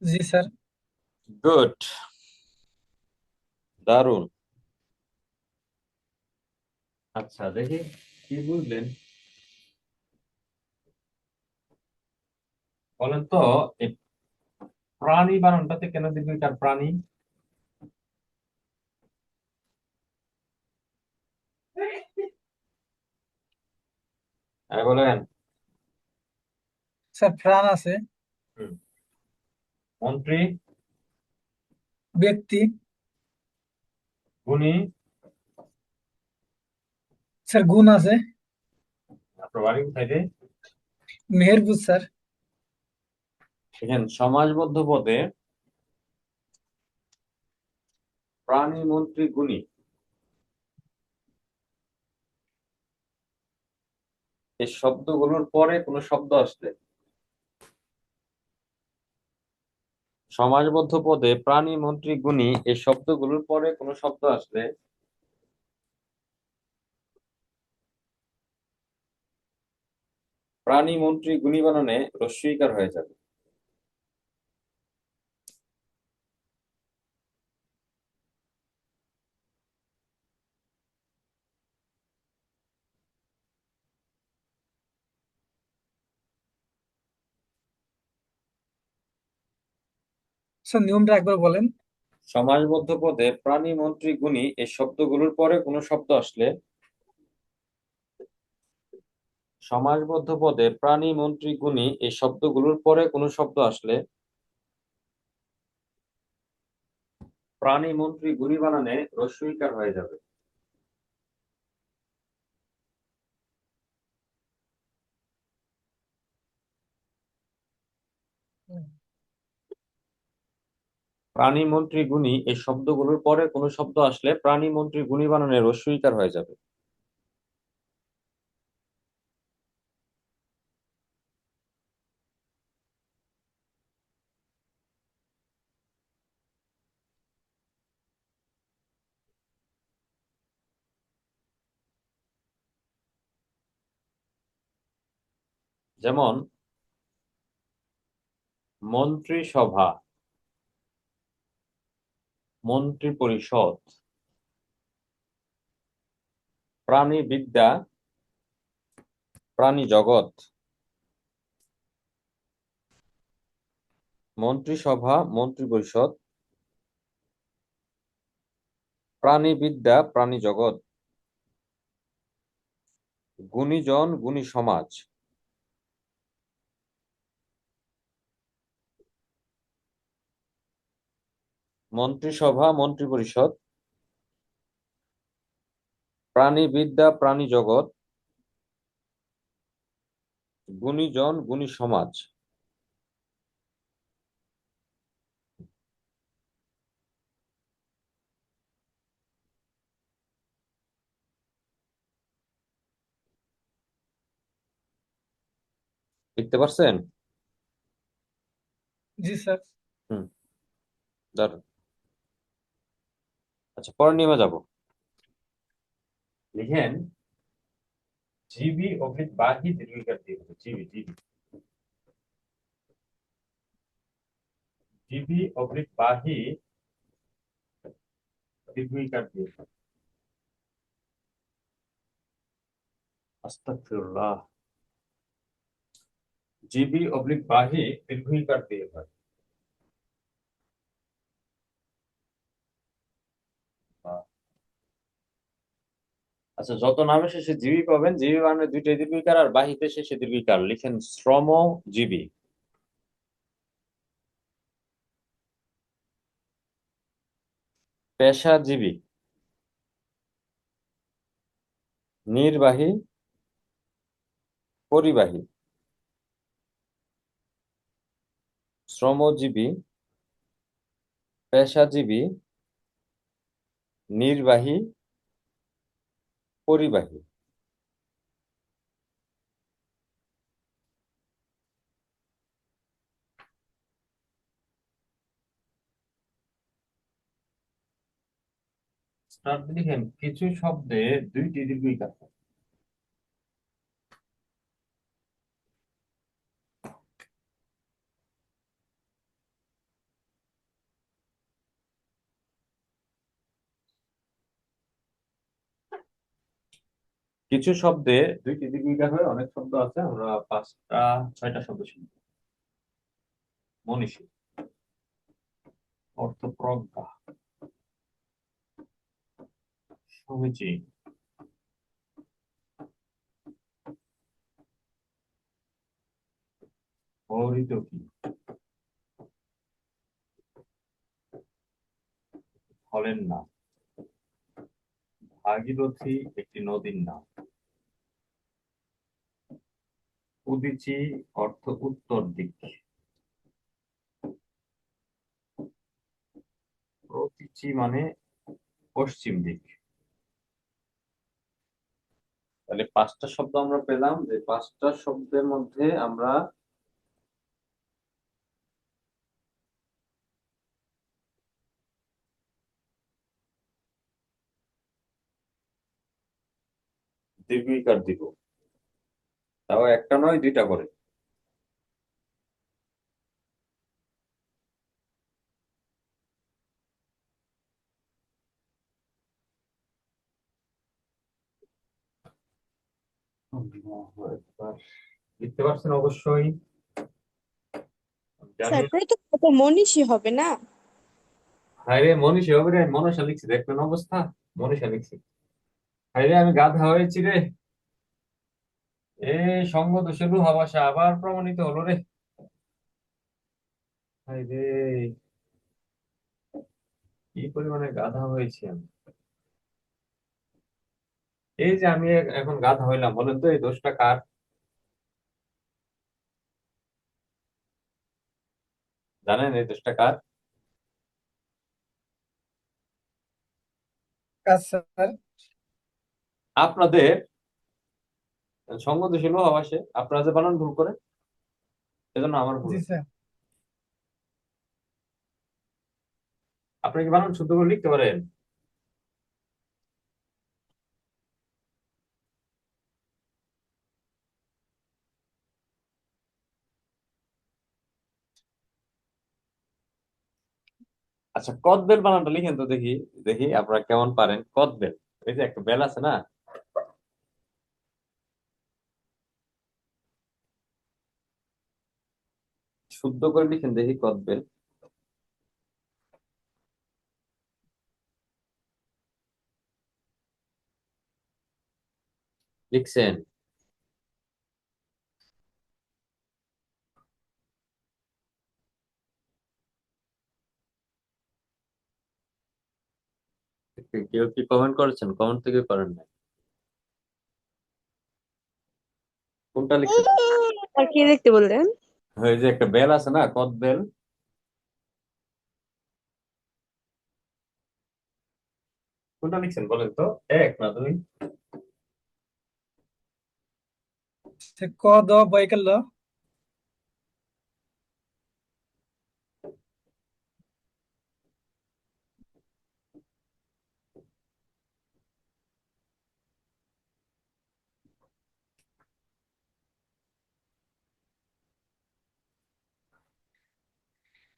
জি স্যার। গুড, দারুণ। আচ্ছা, দেখি কি বুঝলেন বলেন তো। এই প্রাণী বানানটাতে কেন দীর্ঘিকার? প্রাণী, হ্যাঁ বলেন। স্যার প্রাণ আছে, হুম। মন্ত্রী, ব্যক্তি, গুণী। স্যার গুণ আছে, আপনার বাড়ি কোথায় রে? মেহেরপুর স্যার। দেখেন, সমাজবদ্ধ পদে প্রাণী, মন্ত্রী, গুণী এই শব্দগুলোর পরে কোনো শব্দ আসলে, সমাজবদ্ধ পদে প্রাণী, মন্ত্রী, গুণী এই শব্দগুলোর পরে কোনো শব্দ আসলে প্রাণী, মন্ত্রী, গুণী বানানে রস্বইকার হয়ে যাবে। স্যার নিয়মটা একবার বলেন। সমাজবদ্ধ পদে প্রাণী, মন্ত্রী, গুণী এই শব্দগুলোর পরে কোনো শব্দ আসলে, সমাজবদ্ধ পদে প্রাণী, মন্ত্রী, গুণী এই শব্দগুলোর পরে কোনো শব্দ আসলে প্রাণী, মন্ত্রী, গুণী বানানে রস্বইকার হয়ে যাবে। প্রাণী, মন্ত্রী, গুণী এই শব্দগুলোর পরে কোনো শব্দ আসলে প্রাণী, মন্ত্রী, গুণী বানানে রস্বইকার হয়ে যাবে। যেমন মন্ত্রিসভা, মন্ত্রী পরিষদ, প্রাণীবিদ্যা, প্রাণী জগৎ। মন্ত্রিসভা, মন্ত্রী পরিষদ, প্রাণীবিদ্যা, প্রাণী জগৎ, গুণীজন, গুণী সমাজ। মন্ত্রিসভা, মন্ত্রী পরিষদ, প্রাণীবিদ্যা, প্রাণী জগৎ, গুণীজন, গুণী সমাজ। লিখতে পারছেন? জি স্যার। হুম, দারুন। আচ্ছা, পরের নিয়মে যাব। লিখেন, জীবী অবলিক বাহি দীর্ঘিকার দিয়ে হবে। জীবী, জীবী, জীবী অবলিক বাহি দীর্ঘিকার দিয়ে হবে। আস্তাগফিরুল্লাহ। জীবী অবলিক বাহি দীর্ঘিকার দিয়ে হয়। আচ্ছা, যত নামের শেষে জীবী পাবেন, জীবী মানে দুইটাই দীর্ঘিকার, আর বাহিতে শেষে দীর্ঘিকার। লিখেন শ্রমজীবী, পেশাজীবী, নির্বাহী, পরিবাহী। শ্রমজীবী, পেশাজীবী, নির্বাহী, পরিবাহী। তারপর লিখেন, কিছু শব্দে দুইটি দীর্ঘিকার হয়। কিছু শব্দে দুইটি দীর্ঘিকার হয়, অনেক শব্দ আছে, আমরা 5টা 6টা শব্দ শুনি। মনীষী, অর্থপ্রজ্ঞা, সমীচীন, হরিতকি ফলের নাম। ভাগীরথী একটি নদীর নাম। উদীচী অর্থ উত্তর দিক। প্রতীচী মানে পশ্চিম দিক। তাহলে পাঁচটা শব্দ আমরা পেলাম, যে পাঁচটা শব্দের মধ্যে আমরা দীর্ঘিকার দিব, তাও একটা নয় দুইটা করে। একবার লিখতে পারছেন অবশ্যই, জানি। স্যার প্রথম তো মনীষী হবে না? হায় রে, মনীষী হবে রে, মনসা লিখছি, দেখলেন অবস্থা, মনীষা লিখছি। হায় রে, আমি গাধা হয়েছি রে। সঙ্গ দোষে লুহা ভাষা আবার প্রমাণিত হলো রে। হায় রে, কি পরিমাণে গাধা হয়েছি আমি। এই যে আমি এখন গাধা হইলাম, বলেন তো এই দোষটা কার? জানেন এই দোষটা কার? আচ্ছা স্যার। আপনাদের। সঙ্গ দোষে লুহা ভাষে, আপনারা যে বানান ভুল করে, সেজন্য আমার ভুল জি হয়েছে। স্যার। আপনি কি বানান শুদ্ধ করে লিখতে পারেন? আচ্ছা, কদবেল বানানটা লিখেন তো দেখি। দেখি আপনারা কেমন পারেন কদবেল। এই যে একটা বেল আছে না, শুদ্ধ করে লিখেন দেখি কদবেল। লিখছেন? কেউ কি কমেন্ট করেছেন? কমেন্ট থেকে করেন না। কোনটা লিখছেন? আর কি দেখতে বললেন? ওই যে একটা বেল আছে না, কদবেল, কোনটা লিখছেন বলেন তো? এক না দুই? সে ক দ বয়কার ল।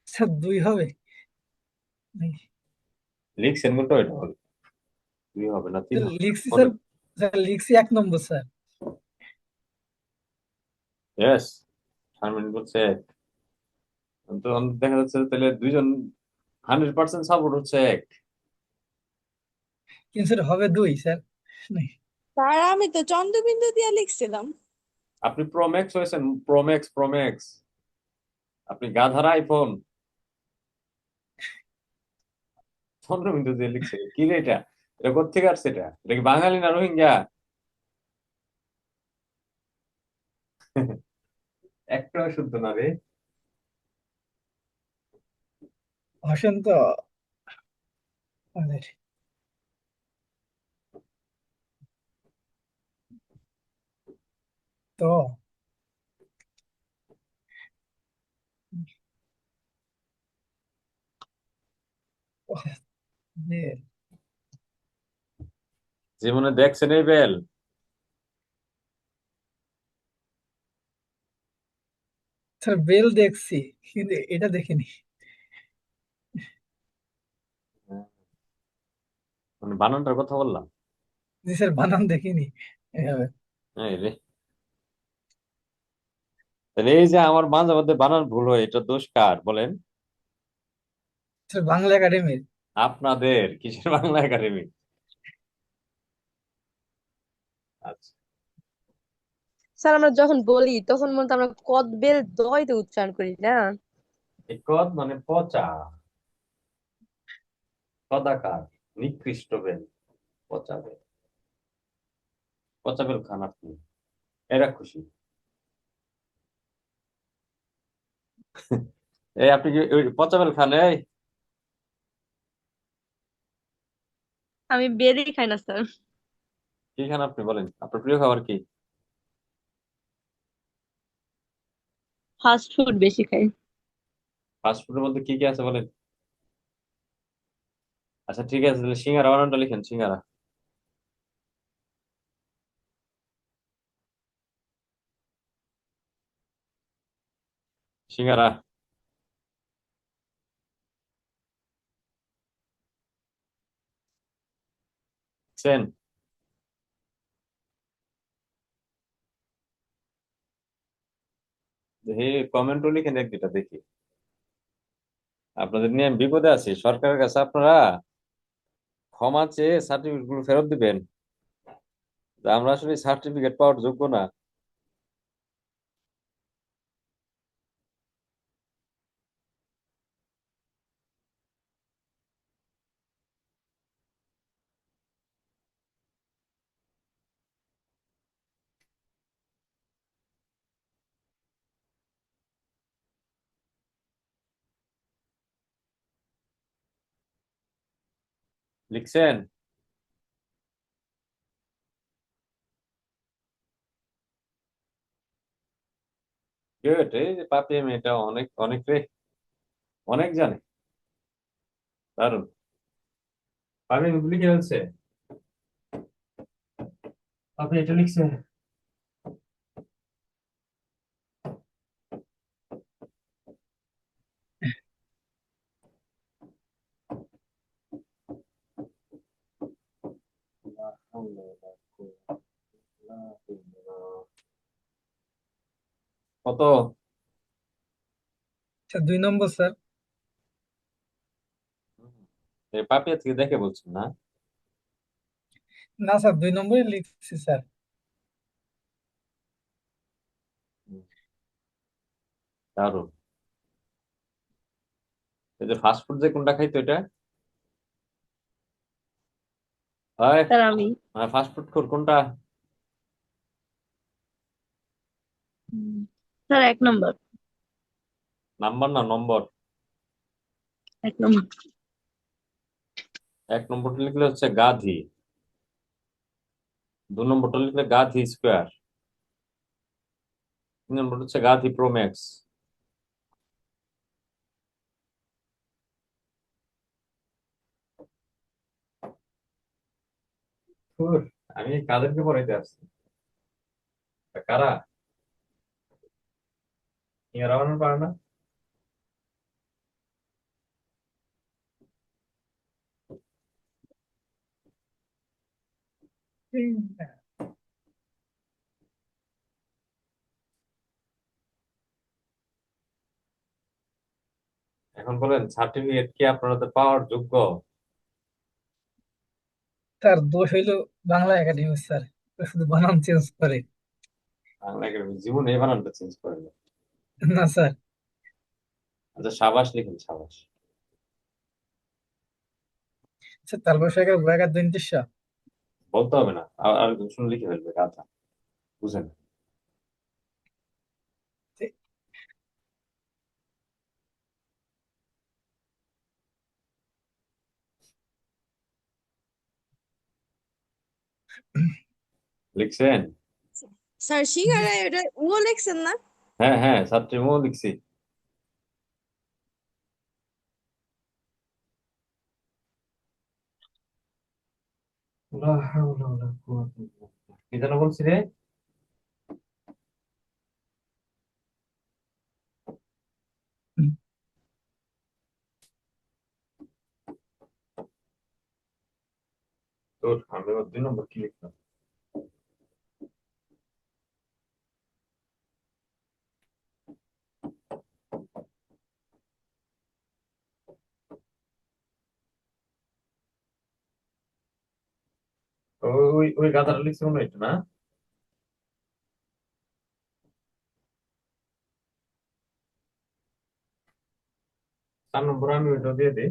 স্যার দুই হবে। লিখছেন কোনটা? ওইটা হবে। দুই হবে না তিন স্যার হবে? লিখছি স্যার। বলেন। স্যার লিখছি এক নম্বর স্যার। ইয়েস, শারমিন বলছে এক। তো দেখা যাচ্ছে যে তাহলে দুইজন 100% সাপোর্ট হচ্ছে এক। কিন্তু স্যার হবে দুই স্যার। স্যার আমি তো চন্দ্রবিন্দু দিয়ে লিখছিলাম। আপনি প্রোম্যাক্স হয়েছেন, প্রোম্যাক্স প্রোম্যাক্স। আপনি গাধার আইফোন। চন্দ্রবিন্দু দিয়ে লিখছে কি রে এটা? এটা কোথেকে আসছে? এটা কি বাঙালি না রোহিঙ্গা? একটাও শুদ্ধ না রে। হোসেন তো আমাদের তো যে- জীবনে দেখছেন এই বেল? স্যার বেল দেখছি, কিন্তু এটা দেখিনি। মানে বানানটার কথা বললাম। জি স্যার, বানান দেখিনি এভাবে। এই রে, তাহলে এই যে আমার মাঝে মধ্যে বানান ভুল হয়, এটা দোষ কার বলেন? স্যার বাংলা একাডেমির। আপনাদের কিসের বাংলা একাডেমি? আচ্ছা, স্যার আমরা যখন বলি তখন মনে হয় আমরা কদ বেল দয়তে উচ্চারণ করি না। একদ মানে পচা, কদাকার, নিকৃষ্ট বেল, পচা বেল। পচা বেল খান আপনি, এরা খুশি। এই আপনি কি ওই পচা বেল খান? এই আমি বেলই খাই না স্যার। কি খান আপনি বলেন, আপনার প্রিয় খাবার কি? ফাস্ট ফুড বেশি খাই। ফাস্ট ফুডের মধ্যে কি কি আছে বলেন? আচ্ছা ঠিক আছে, তাহলে সিঙ্গারা বানানটা লিখেন, সিঙ্গারা। সিঙ্গারা। সেন। হে, কমেন্টও লিখেন এক দুটা দেখি। আপনাদের নিয়ে আমি বিপদে আছি, সরকারের কাছে আপনারা ক্ষমা চেয়ে সার্টিফিকেট গুলো ফেরত দিবেন। যে আমরা আসলে সার্টিফিকেট পাওয়ার যোগ্য না। লিখছেন? গুড। এই যে পাপিয়া মেয়েটা অনেক অনেক রে, অনেক জানে। দারুন। পাপিয়া কিন্তু লিখে ফেলছে। পাপিয়া এটা লিখছে। কত? আচ্ছা 2 নম্বর স্যার। এই পাপিয়া থেকে দেখে বলছেন না? না স্যার 2 নম্বরই লিখছি স্যার। দারুন। এই যে ফাস্ট ফুড যে কোনটা খাইতো এটা? হয় স্যার আমি ফাস্ট ফুড কোনটা? উম, স্যার 1 নম্বর। নাম্বার না নম্বর? 1 নম্বর। 1 নম্বরটা লিখলে হচ্ছে গাধি, 2 নম্বরটা লিখলে গাধি স্কোয়ার, 3 নম্বর হচ্ছে গাধি প্রো ম্যাক্স। ধুর, আমি কাদেরকে পড়াইতে আসছি? কারা? ইংরা বানানো পারে না? এখন বলেন, সার্টিফিকেট কি আপনাদের পাওয়ার যোগ্য? স্যার দোষ হইলো বাংলা একাডেমি স্যার, ওরা শুধু বানান চেঞ্জ করে। বাংলা একাডেমি জীবন এই বানানটা চেঞ্জ করে না। না স্যার। আচ্ছা সাবাস লিখেন, সাবাস। স্যার তালবর সাহেবের বয়াগার দন্তিস। বলতে হবে না, আর শুনে লিখে ফেলবে গাধা। বুঝেন? লিখছেন? স্যার সিঙ্গারায় ওটা ও লিখছেন না? হ্যাঁ হ্যাঁ, ছাত্রী মো লিখছি। লা হাওলা ওয়ালা কুওয়াতা ইল্লা বিল্লাহ। কি যেন বলছি রে? তোর আমি আবার 2 নম্বর কি লিখলাম? ওই ওই গাধাটা লিখছে মনে হয় এটা, না? 4 নম্বর আমি ওইটা দিয়ে দিই।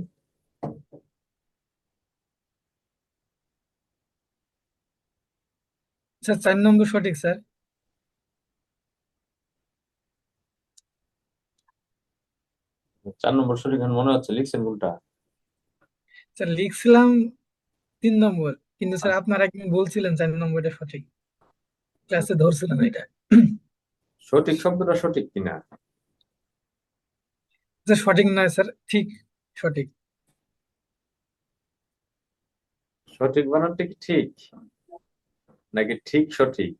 স্যার 4 নম্বর সঠিক স্যার। 4 নম্বর সঠিক এখন মনে হচ্ছে, লিখছেন কোনটা? স্যার লিখছিলাম 3 নম্বর, কিন্তু স্যার আচ্ছা, আপনার একদিন বলছিলেন 4 নম্বরটা সঠিক, ক্লাসে ধরছিলাম এটা। সঠিক শব্দটা সঠিক কিনা? স্যার সঠিক নয় স্যার, ঠিক সঠিক। সঠিক বানানটা কি ঠিক নাকি ঠিক সঠিক?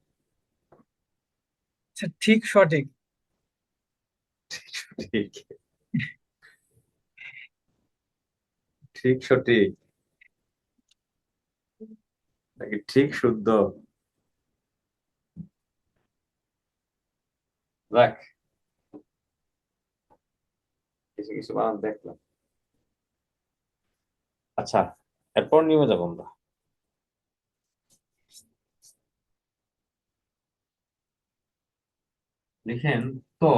স্যার ঠিক সঠিক। ঠিক সঠিক, ঠিক সঠিক নাকি ঠিক শুদ্ধ? যাক, কিছু কিছু বানান দেখলাম। আচ্ছা, এরপর নিয়ে যাবো আমরা। লিখেন তো,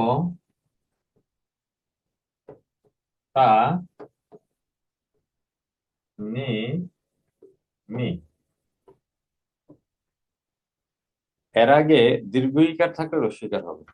তা, নি, মি। এর আগে দীর্ঘ ইকার থাকলে রস্বইকার হবে।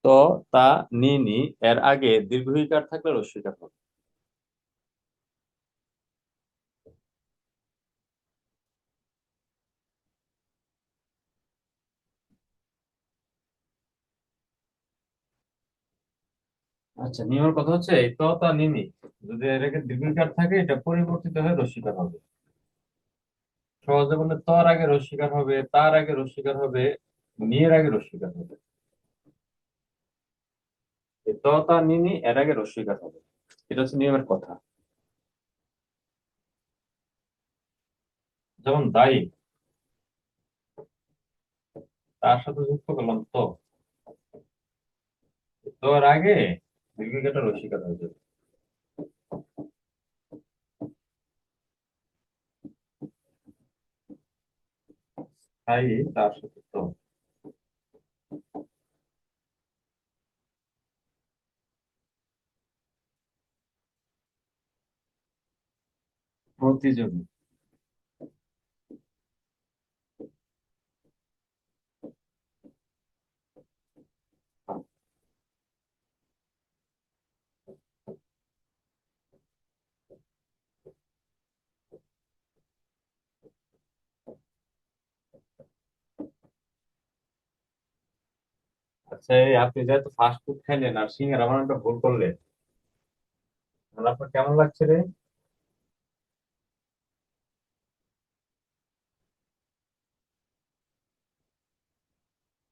তো, তা, নি, নি এর আগে দীর্ঘ ইকার থাকলে রস্বইকার হবে। আচ্ছা, নিয়মের কথা হচ্ছে এই তো, তা, নি, নি যদি এর আগে দীর্ঘ ইকার থাকে এটা পরিবর্তিত হয়ে রস্বইকার হবে। সহজে বললে তর আগে রস্বইকার হবে, তার আগে রস্বইকার হবে, নি এর আগে রস্বইকার হবে। এই ত, তা, নি, নি এর আগে রস্বইকার হবে, এটা হচ্ছে নিয়মের কথা। যেমন দায়ী, তার সাথে যুক্ত করলাম তো, তো এর আগে দীর্ঘ ইকারটা রস্বইকার হয়ে যাবে। তাই তার সাথে তো। প্রতিযোগী, আচ্ছা, এই আপনি যেহেতু ফাস্ট ফুড খাইলেন আর সিঙ্গারা বানানটা ভুল করলেন, তাহলে আপনার কেমন লাগছে রে?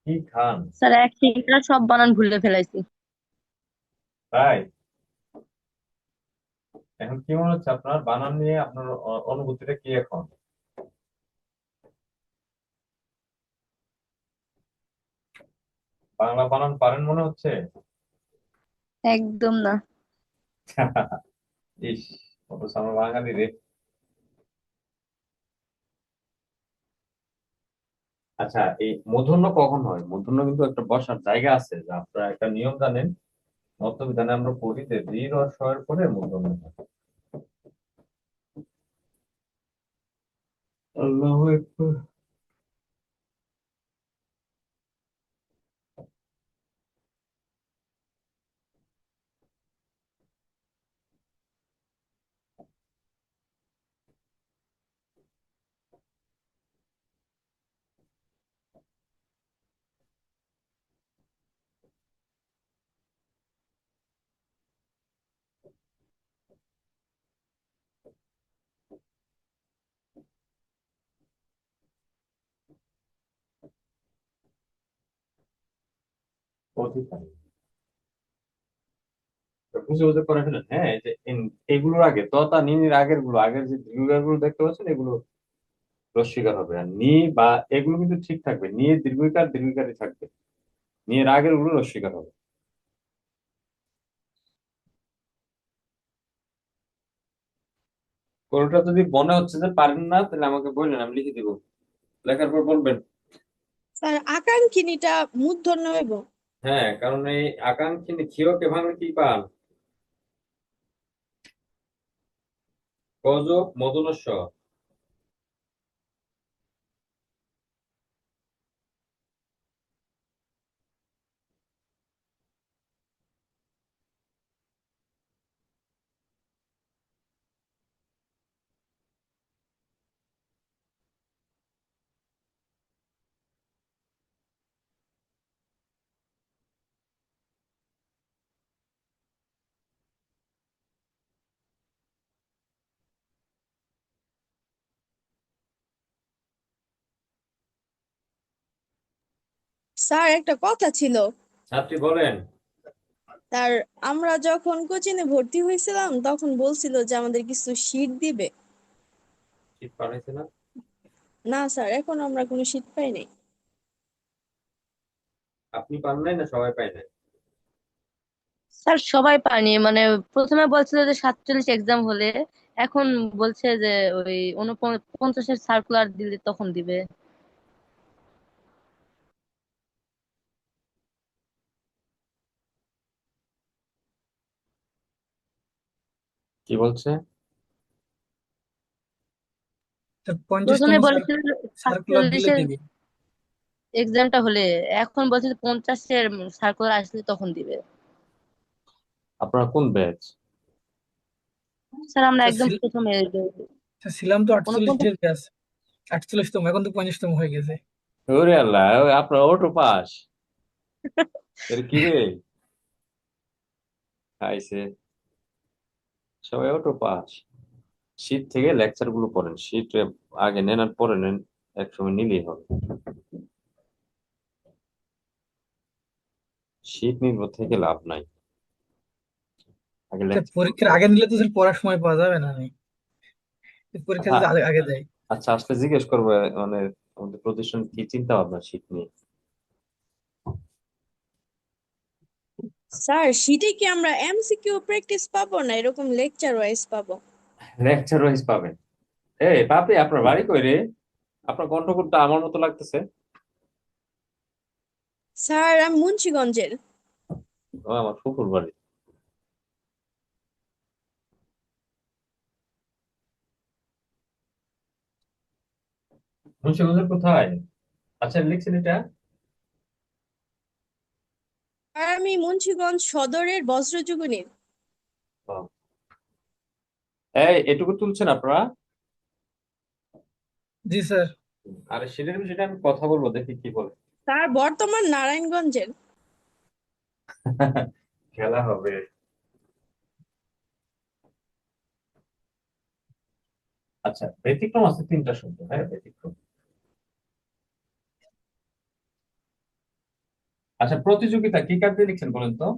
কি খান? স্যার এক সিঙ্গারা সব বানান ভুলে ফেলাইছি। তাই এখন কি মনে হচ্ছে আপনার বানান নিয়ে আপনার অনুভূতিটা কি এখন? বাংলা বানান পারেন মনে হচ্ছে? একদম না। ইস, অথচ আমরা বাঙালি রে। আচ্ছা, এই মূর্ধন্য কখন হয়? মূর্ধন্য কিন্তু একটা বসার জায়গা আছে, যা আপনারা একটা নিয়ম জানেন, মতবিধানে আমরা পড়ি যে দীর্ঘ আর স্বয়ের পরে মূর্ধন্য হয়। আল্লাহু আকবার। অধিকারী, বুঝে বুঝে করে ফেলেন। হ্যাঁ, এই যে এগুলোর আগে ততা নিনির আগের গুলো, আগের যে দীর্ঘ গুলো দেখতে পাচ্ছেন, এগুলো রস্বীকার হবে। আর নি বা এগুলো কিন্তু ঠিক থাকবে, নিয়ে দীর্ঘিকার দীর্ঘিকারই থাকবে, নিয়ে আগের গুলো রস্বীকার হবে। কোনটা যদি মনে হচ্ছে যে পারেন না তাহলে আমাকে বললেন, আমি লিখে দিব, লেখার পর বলবেন। স্যার আকাঙ্ক্ষিনীটা মূর্ধন্য হইব। হ্যাঁ, কারণ এই আকাঙ্ক্ষী ক্ষীয়কে ভাঙলে কি পান? গযোগ মদনস্য। স্যার একটা কথা ছিল। ছাত্রী বলেন। স্যার আমরা যখন কোচিনে ভর্তি হয়েছিলাম তখন বলছিল যে আমাদের কিছু শীট দিবে। শীত পাঠাইছে না? না স্যার, এখন আমরা কোনো শীট পাই নাই। আপনি পান নাই না সবাই পায় নাই? স্যার সবাই পায়নি, মানে প্রথমে বলছিল যে 47 এক্সাম হলে, এখন বলছে যে ওই 49-এর সার্কুলার দিলে তখন দিবে। কি বলছে? তো 50তম প্রথমে বলেছিল সার্কুলার দিলে 47-এর দিবি। এক্সামটা হলে, এখন বলছে যে 50-এর সার্কুলার আসলে তখন দিবে। আপনারা কোন ব্যাচ? স্যার আমরা আচ্ছা একদম প্রথমে আচ্ছা, ছিলাম তো 48 49। এর ব্যাচ, 48তম, এখন তো 50তম হয়ে গেছে। ওরে আল্লাহ, ওই আপনার অটো পাস? এর কি রে, খাইছে, সবাই অটো পাস। শীত থেকে লেকচার গুলো পড়েন, শীত আগে নেন আর পরে নেন, একসময় নিলেই হবে। শীত নির্ভর থেকে লাভ নাই, আগে আচ্ছা, লেকচার পরীক্ষার পড়তে আগে হবে। নিলে তো স্যার পড়ার সময় পাওয়া যাবে না। আমি পরীক্ষা যদি হ্যাঁ, আগে আগে যাই। আচ্ছা আসলে জিজ্ঞেস করবো, মানে আমাদের প্রতিষ্ঠান কি চিন্তা ভাবনা শীত নিয়ে। স্যার শীটে কি আমরা এমসিকিউ প্র্যাকটিস পাবো না এরকম লেকচার ওয়াইজ পাবো? লেকচার ওয়াইজ পাবেন। এই বাপরে, আপনার বাড়ি কই রে? আপনার কণ্ঠটা আমার মতো লাগতেছে। স্যার আমি মুন্সিগঞ্জের। ও, আমার শ্বশুর বাড়ি। মুন্সিগঞ্জের কোথায়? আচ্ছা, লিখছেন এটা? আর আমি মুন্সিগঞ্জ সদরের বজ্রযুগিনীর। ও, এই এটুকু তুলছেন আপনারা? জি স্যার। আরে সেটার বিষয়টা আমি কথা বলবো, দেখি কি বলে। স্যার বর্তমান নারায়ণগঞ্জের। খেলা হবে। আচ্ছা, ব্যতিক্রম আছে তিনটা শব্দ, হ্যাঁ ব্যতিক্রম। আচ্ছা, প্রতিযোগিতা কি কাজ দিয়ে লিখছেন বলেন তো?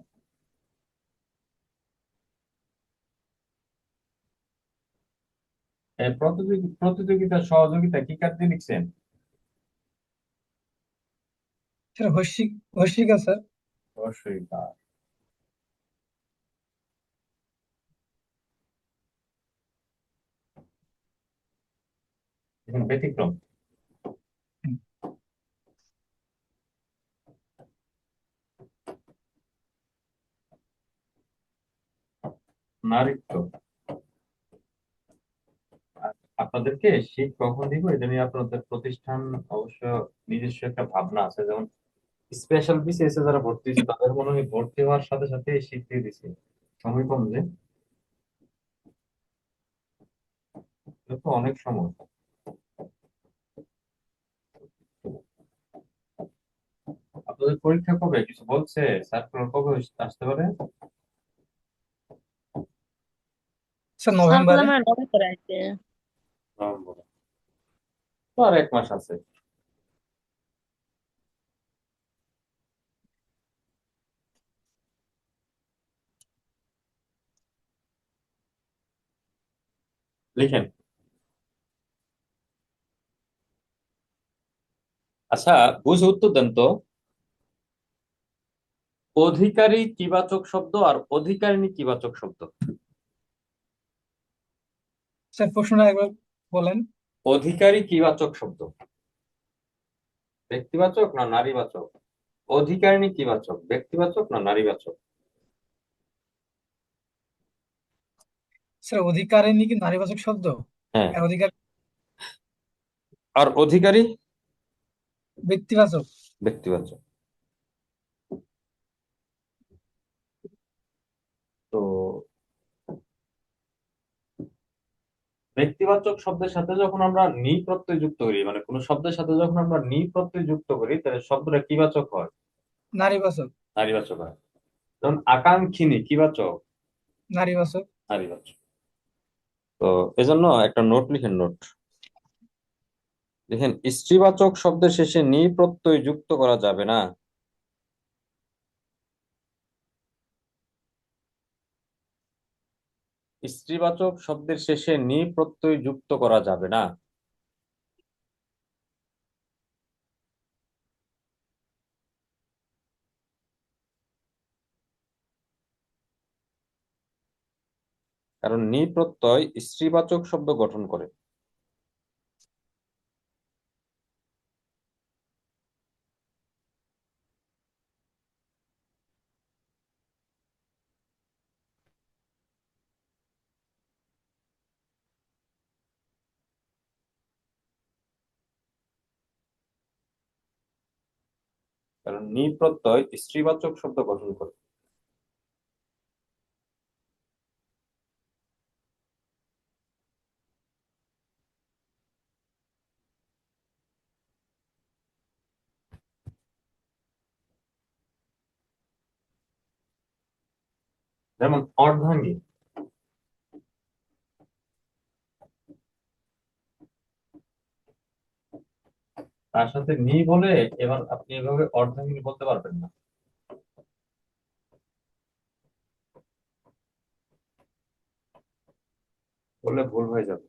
প্রতিযোগিতা সহযোগিতা কি কাজ দিয়ে লিখছেন? Sir Harshika sir. অবশ্যই কাজ। এখন ব্যতিক্রম। নারীত্ব। আর আপনাদেরকে শীত কখন দিব এটা নিয়ে আপনাদের প্রতিষ্ঠান অবশ্য নিজস্ব একটা ভাবনা আছে। যেমন স্পেশাল বিসিএস এ যারা ভর্তি হয়েছে তাদের মনে হয় ভর্তি হওয়ার সাথে সাথে শীত দিয়ে দিছে, সময় কম যে, এটা তো অনেক সময়। আপনাদের পরীক্ষা কবে কিছু বলছে? সার্কুলার কবে আসতে পারে? স্যার সার্কুলার নভেম্বরে। মানে নভেম্বরে আসবে। নভেম্বরে? তো আর 1 মাস আছে। লিখেন। আচ্ছা, বুঝে উত্তর দেন তো। অধিকারী কিবাচক শব্দ আর অধিকারিণী কিবাচক শব্দ। স্যার প্রশ্নটা একবার বলেন। অধিকারী কিবাচক শব্দ ব্যক্তিবাচক না নারীবাচক? অধিকারিণী কিবাচক ব্যক্তিবাচক না নারীবাচক? স্যার অধিকারিণী কি নারীবাচক শব্দ? হ্যাঁ। আর অধিকার আর অধিকারী ব্যক্তিবাচক। ব্যক্তিবাচক। তো ব্যক্তিবাচক শব্দের সাথে যখন আমরা নি প্রত্যয় যুক্ত করি, মানে কোন শব্দের সাথে যখন আমরা নি প্রত্যয় যুক্ত করি, তাহলে শব্দটা কিবাচক হয়, নারীবাচক। নারীবাচক হয়। যেমন আকাঙ্ক্ষিনী কিবাচক, নারীবাচক। নারীবাচক। তো এজন্য একটা নোট লিখেন, নোট লিখেন, স্ত্রীবাচক শব্দের শেষে নি প্রত্যয় যুক্ত করা যাবে না। স্ত্রীবাচক শব্দের শেষে নি প্রত্যয় যুক্ত করা যাবে না। কারণ নি প্রত্যয় স্ত্রীবাচক শব্দ গঠন করে। কারণ নি প্রত্যয় স্ত্রীবাচক শব্দ গঠন করে। যেমন অর্ধাঙ্গী, তার সাথে নি বলে এবার আপনি এভাবে অর্ধাঙ্গিনী বলতে পারবেন না, বললে ভুল হয়ে যাবে।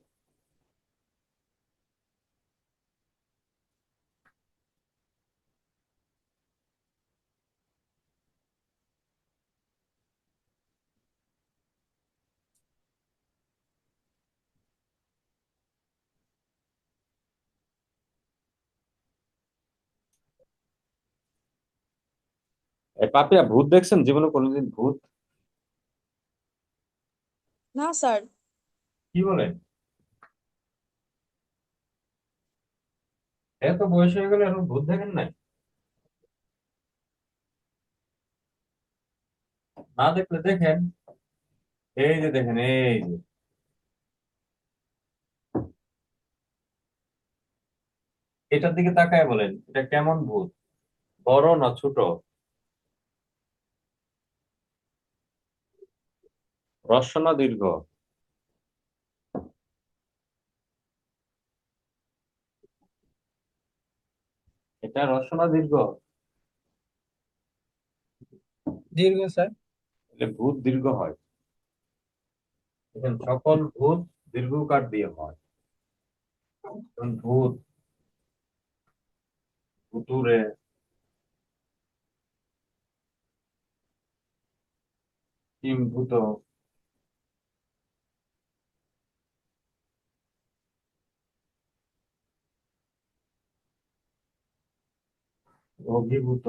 এই পাপিয়া, ভূত দেখছেন জীবনে কোনোদিন ভূত? না স্যার। কি বলেন? এত বয়স হয়ে গেলে এখন ভূত দেখেন নাই? না দেখলে দেখেন, এই যে দেখেন, এই যে এটার দিকে তাকায় বলেন, এটা কেমন ভূত, বড় না ছোট, হ্রস্ব না দীর্ঘ? এটা হ্রস্ব না দীর্ঘ? দীর্ঘ স্যার। এটা ভূত দীর্ঘ হয়। দেখেন, সকল ভূত দীর্ঘকার দিয়ে হয়। যেমন ভূত, ভুতুড়ে, কিমভূত, অভিভূত,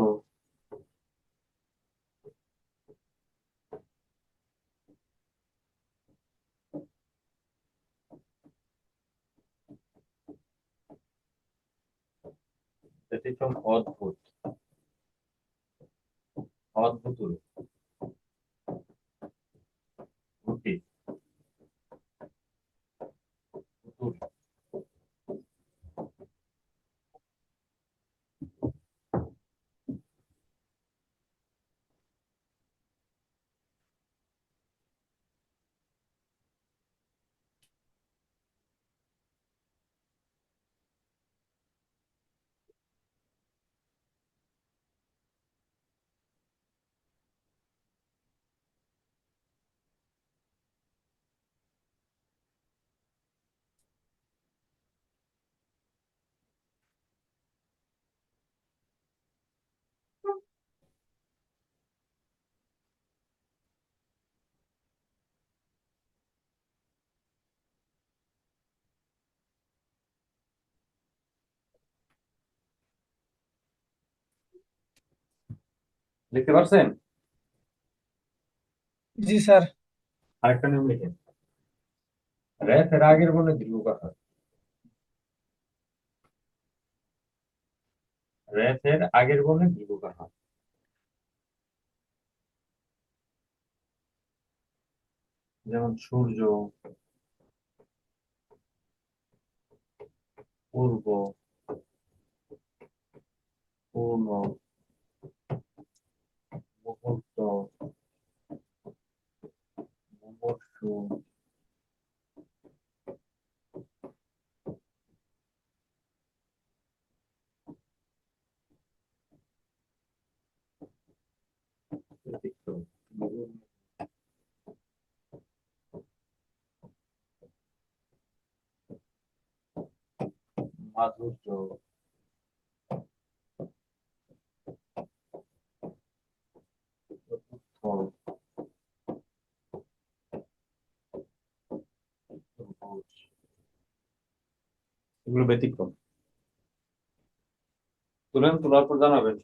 ব্যতিক্রম, অদ্ভুত, অদ্ভুতুড়ে, ভূতি, ভুতুড়ে। লিখতে পারছেন? জি স্যার। আরেকটা নিয়ম লিখেন, রেফ এর আগের বর্ণে দীর্ঘকার হয়। রেফ এর আগের বর্ণে দীর্ঘকার হয়। যেমন সূর্য, পূর্ব, পূর্ণ, মুহূর্ত, মুমূর্ষু, ব্যতিক্রম, মাধুর্য, চতুর্থ, চতুর্ভুজ, এগুলো ব্যতিক্রম। তুলেন, তোলার পর জানাবেন।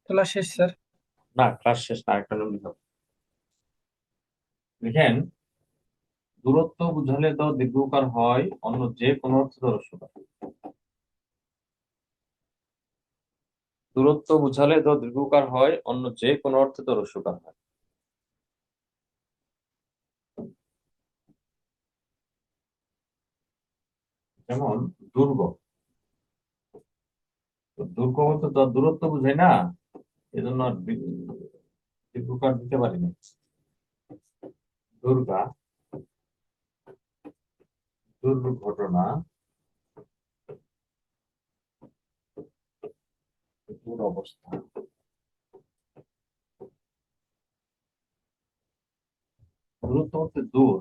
তোলা শেষ স্যার। না, ক্লাস শেষ না, আরেকটা নিয়ম লিখব। লিখেন, দূরত্ব বুঝালে দ দীর্ঘকার হয়, অন্য যে কোনো অর্থে দ হ্রস্বকার। দূরত্ব বুঝালে দ দীর্ঘকার হয়, অন্য যে কোনো অর্থে দ হ্রস্বকার হয়। যেমন দুর্গ, তো দুর্গ বলতে তো আর দূরত্ব বুঝাই না, এজন্য আর দীর্ঘকার দিতে পারি না। দুর্গা, দুর্ঘটনা, দুরবস্থা। দূরত্ব বলতে দূর,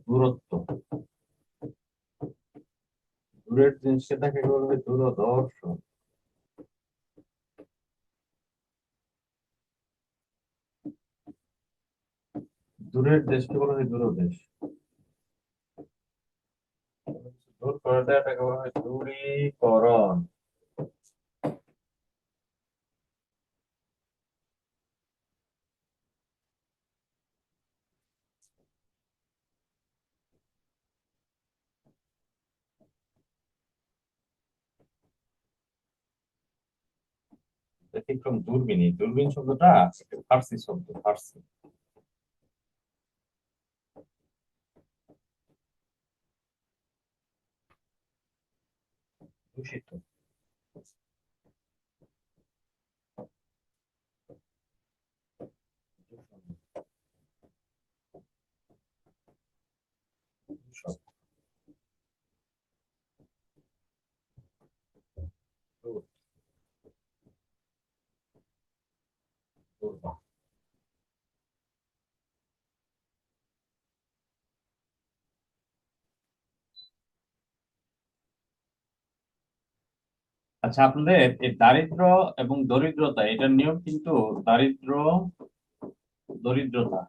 দূরত্ব, দূরের জিনিসকে তাকে বলবে দূরদর্শন। দূরের দেশকে বলা হয় দূরদেশ। দূর করে দেওয়াটাকে বলা হয় দূরীকরণ। ব্যতিক্রম দূরবীন, দূরবীন শব্দটা একটা ফার্সি শব্দ, ফার্সি। দূষিত, দূষণ, দূর, দূর্বা। আচ্ছা, আপনাদের এই দারিদ্র এবং দরিদ্রতা, এটার নিয়ম কিন্তু দারিদ্র, দরিদ্রতা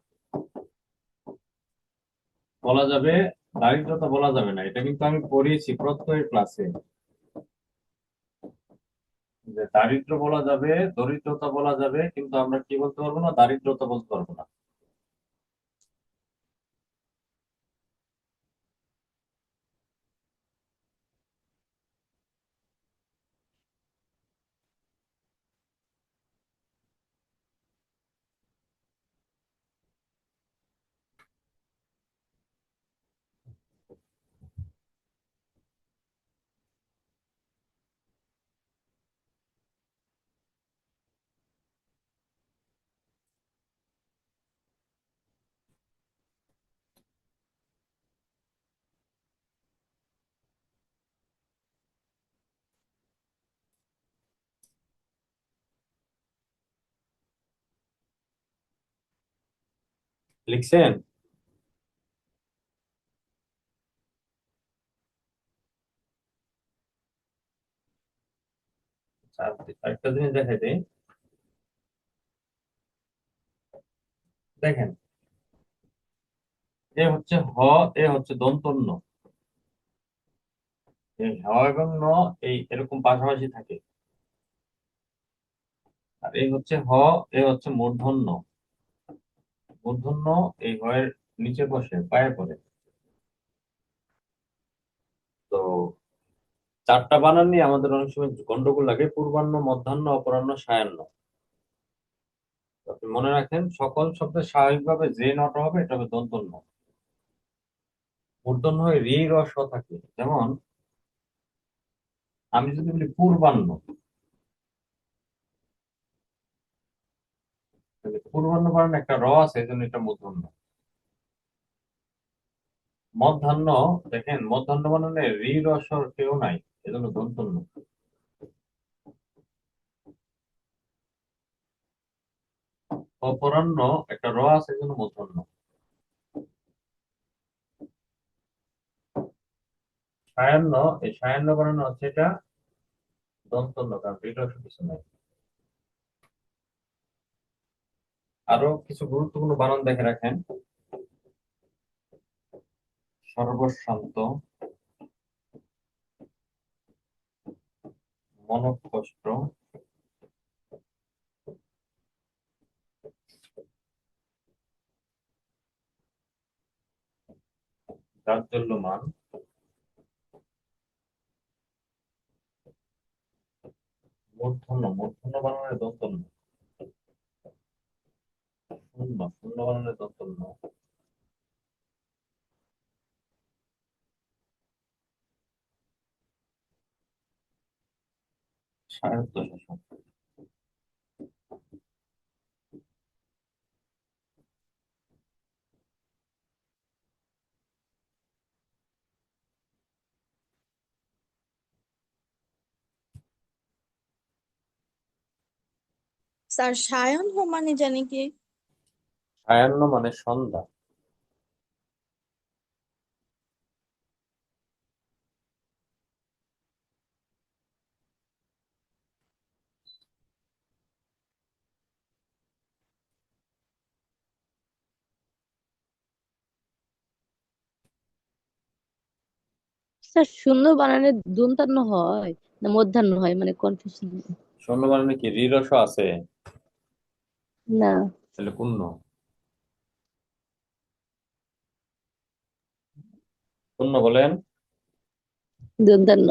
বলা যাবে, দারিদ্রতা বলা যাবে না। এটা কিন্তু আমি পড়িয়েছি প্রত্যয়ের ক্লাসে, যে দারিদ্র বলা যাবে, দরিদ্রতা বলা যাবে, কিন্তু আমরা কি বলতে পারবো না, দারিদ্রতা বলতে পারবো না। লিখছেন? আরেকটা জিনিস দেখাই দিই। দেখেন, এ হচ্ছে হ, এ হচ্ছে দন্তন্য ন। এই হ এবং ন এই এরকম পাশাপাশি থাকে। আর এই হচ্ছে হ, এ হচ্ছে মূর্ধন্য ন। মূর্ধন্য এই হয়ের নিচে বসে পায়ে পড়ে। তো চারটা বানান নিয়ে আমাদের অনেক সময় গন্ডগোল লাগে, পূর্বাহ্ন, মধ্যাহ্ন, অপরাহ্ন, সায়াহ্ন। তো আপনি মনে রাখেন, সকল শব্দের স্বাভাবিকভাবে যে নটা হবে এটা হবে দন্তন্য ন। মূর্ধন্য হয়ে রি, র, স থাকে। যেমন আমি যদি বলি পূর্বাহ্ন, তাহলে পূর্বাহ্ন বানানে একটা র আছে, এই জন্য এটা মূর্ধন্য। মধ্যাহ্ন, দেখেন মধ্যাহ্ন বানানে রি, র, স কেউ নাই, এজন্য দন্তন্য। অপরাহ্ন একটা র আছে, এজন্য মূর্ধন্য। সায়াহ্ন, এই সায়াহ্ন বানানো হচ্ছে এটা দন্তন্য, কারণ রি, র, স কিছু নাই। আরো কিছু গুরুত্বপূর্ণ বানান দেখে রাখেন। সর্বশান্ত, মনঃকষ্ট, জাজ্জল্যমান, মূর্ধন্য, মূর্ধন্য বানানের দন্তন্য। শূন্য, শূন্য বানানের দন্তন্য। স্বায়ত্তশাসন। স্যার সায়াহ্ন মানে জানি কি? সায়াহ্ন মানে সন্ধ্যা। স্যার শূন্য বানানে দন্তান্ন হয় না মধ্যাহ্ন হয়, মানে কনফিউশন। শূন্য বানানে কি রি, র, স আছে? না, তাহলে পূর্ণ। পূর্ণ বলেন। দন্তান্ন।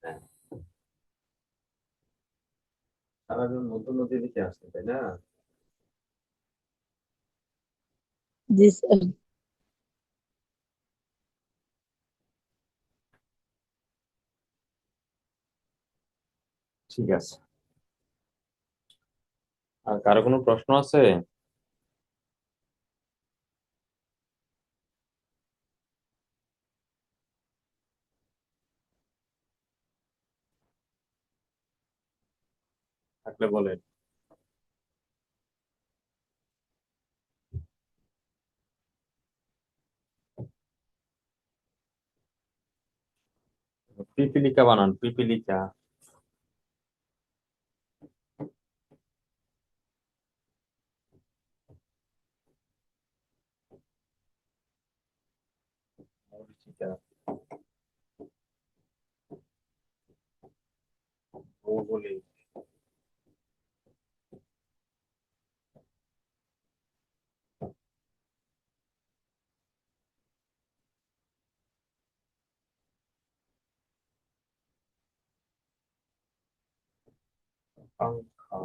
হ্যাঁ, সারাদিন নতুন নদী দিকে আসছে, তাই না? জি স্যার। ঠিক আছে। আর কারো কোনো প্রশ্ন আছে? থাকলে বলেন। পিপীলিকা বানান, পিপীলিকা। মরীচিকা, ভৌগোলিক, আকাঙ্ক্ষা,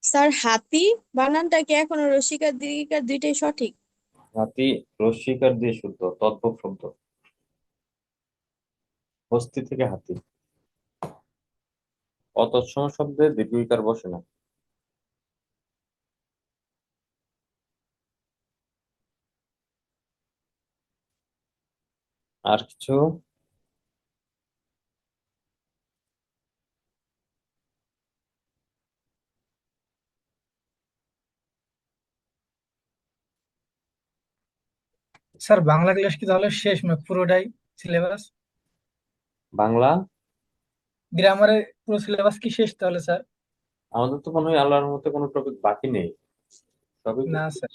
স্যার হাতি বানানটা কি এখনো রসিকার দীর্ঘিকার দুইটাই সঠিক? হাতি রস্বীকার দিয়ে শুদ্ধ, তদ্ভব শব্দ। হস্তি থেকে হাতি। অতৎসম শব্দে দীর্ঘ ইকার বসে না। আর কিছু? স্যার বাংলা ক্লাস কি তাহলে শেষ, মানে পুরোটাই সিলেবাস? বাংলা? গ্রামারের পুরো সিলেবাস কি শেষ তাহলে স্যার? আমাদের তো মনে হয় আল্লাহর মতে কোনো টপিক বাকি নেই, সবই না complete। স্যার।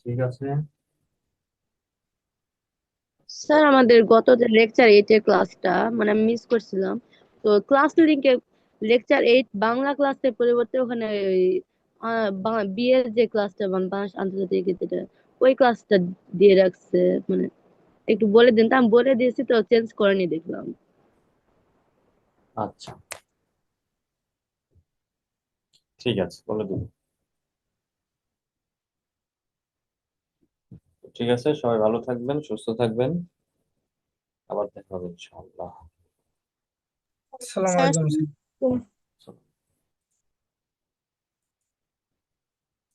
ঠিক আছে। স্যার আমাদের গত যে লেকচার 8 এর ক্লাসটা মানে আমি মিস করছিলাম, তো ক্লাস লিঙ্কে লেকচার 8 বাংলা ক্লাসের পরিবর্তে ওখানে ওই বিএর যে ক্লাসটা মানে বাংলাদেশ আন্তর্জাতিক যেটা ওই ক্লাসটা দিয়ে রাখছে। মানে একটু বলে দিন, তা আমি বলে দিয়েছি তো চেঞ্জ করেনি দেখলাম। আচ্ছা, ঠিক আছে, বলে দেবো। ঠিক আছে, সবাই ভালো থাকবেন, সুস্থ থাকবেন, আবার দেখা হবে ইনশাআল্লাহ। আসসালামু স্যার আলাইকুম স্যার।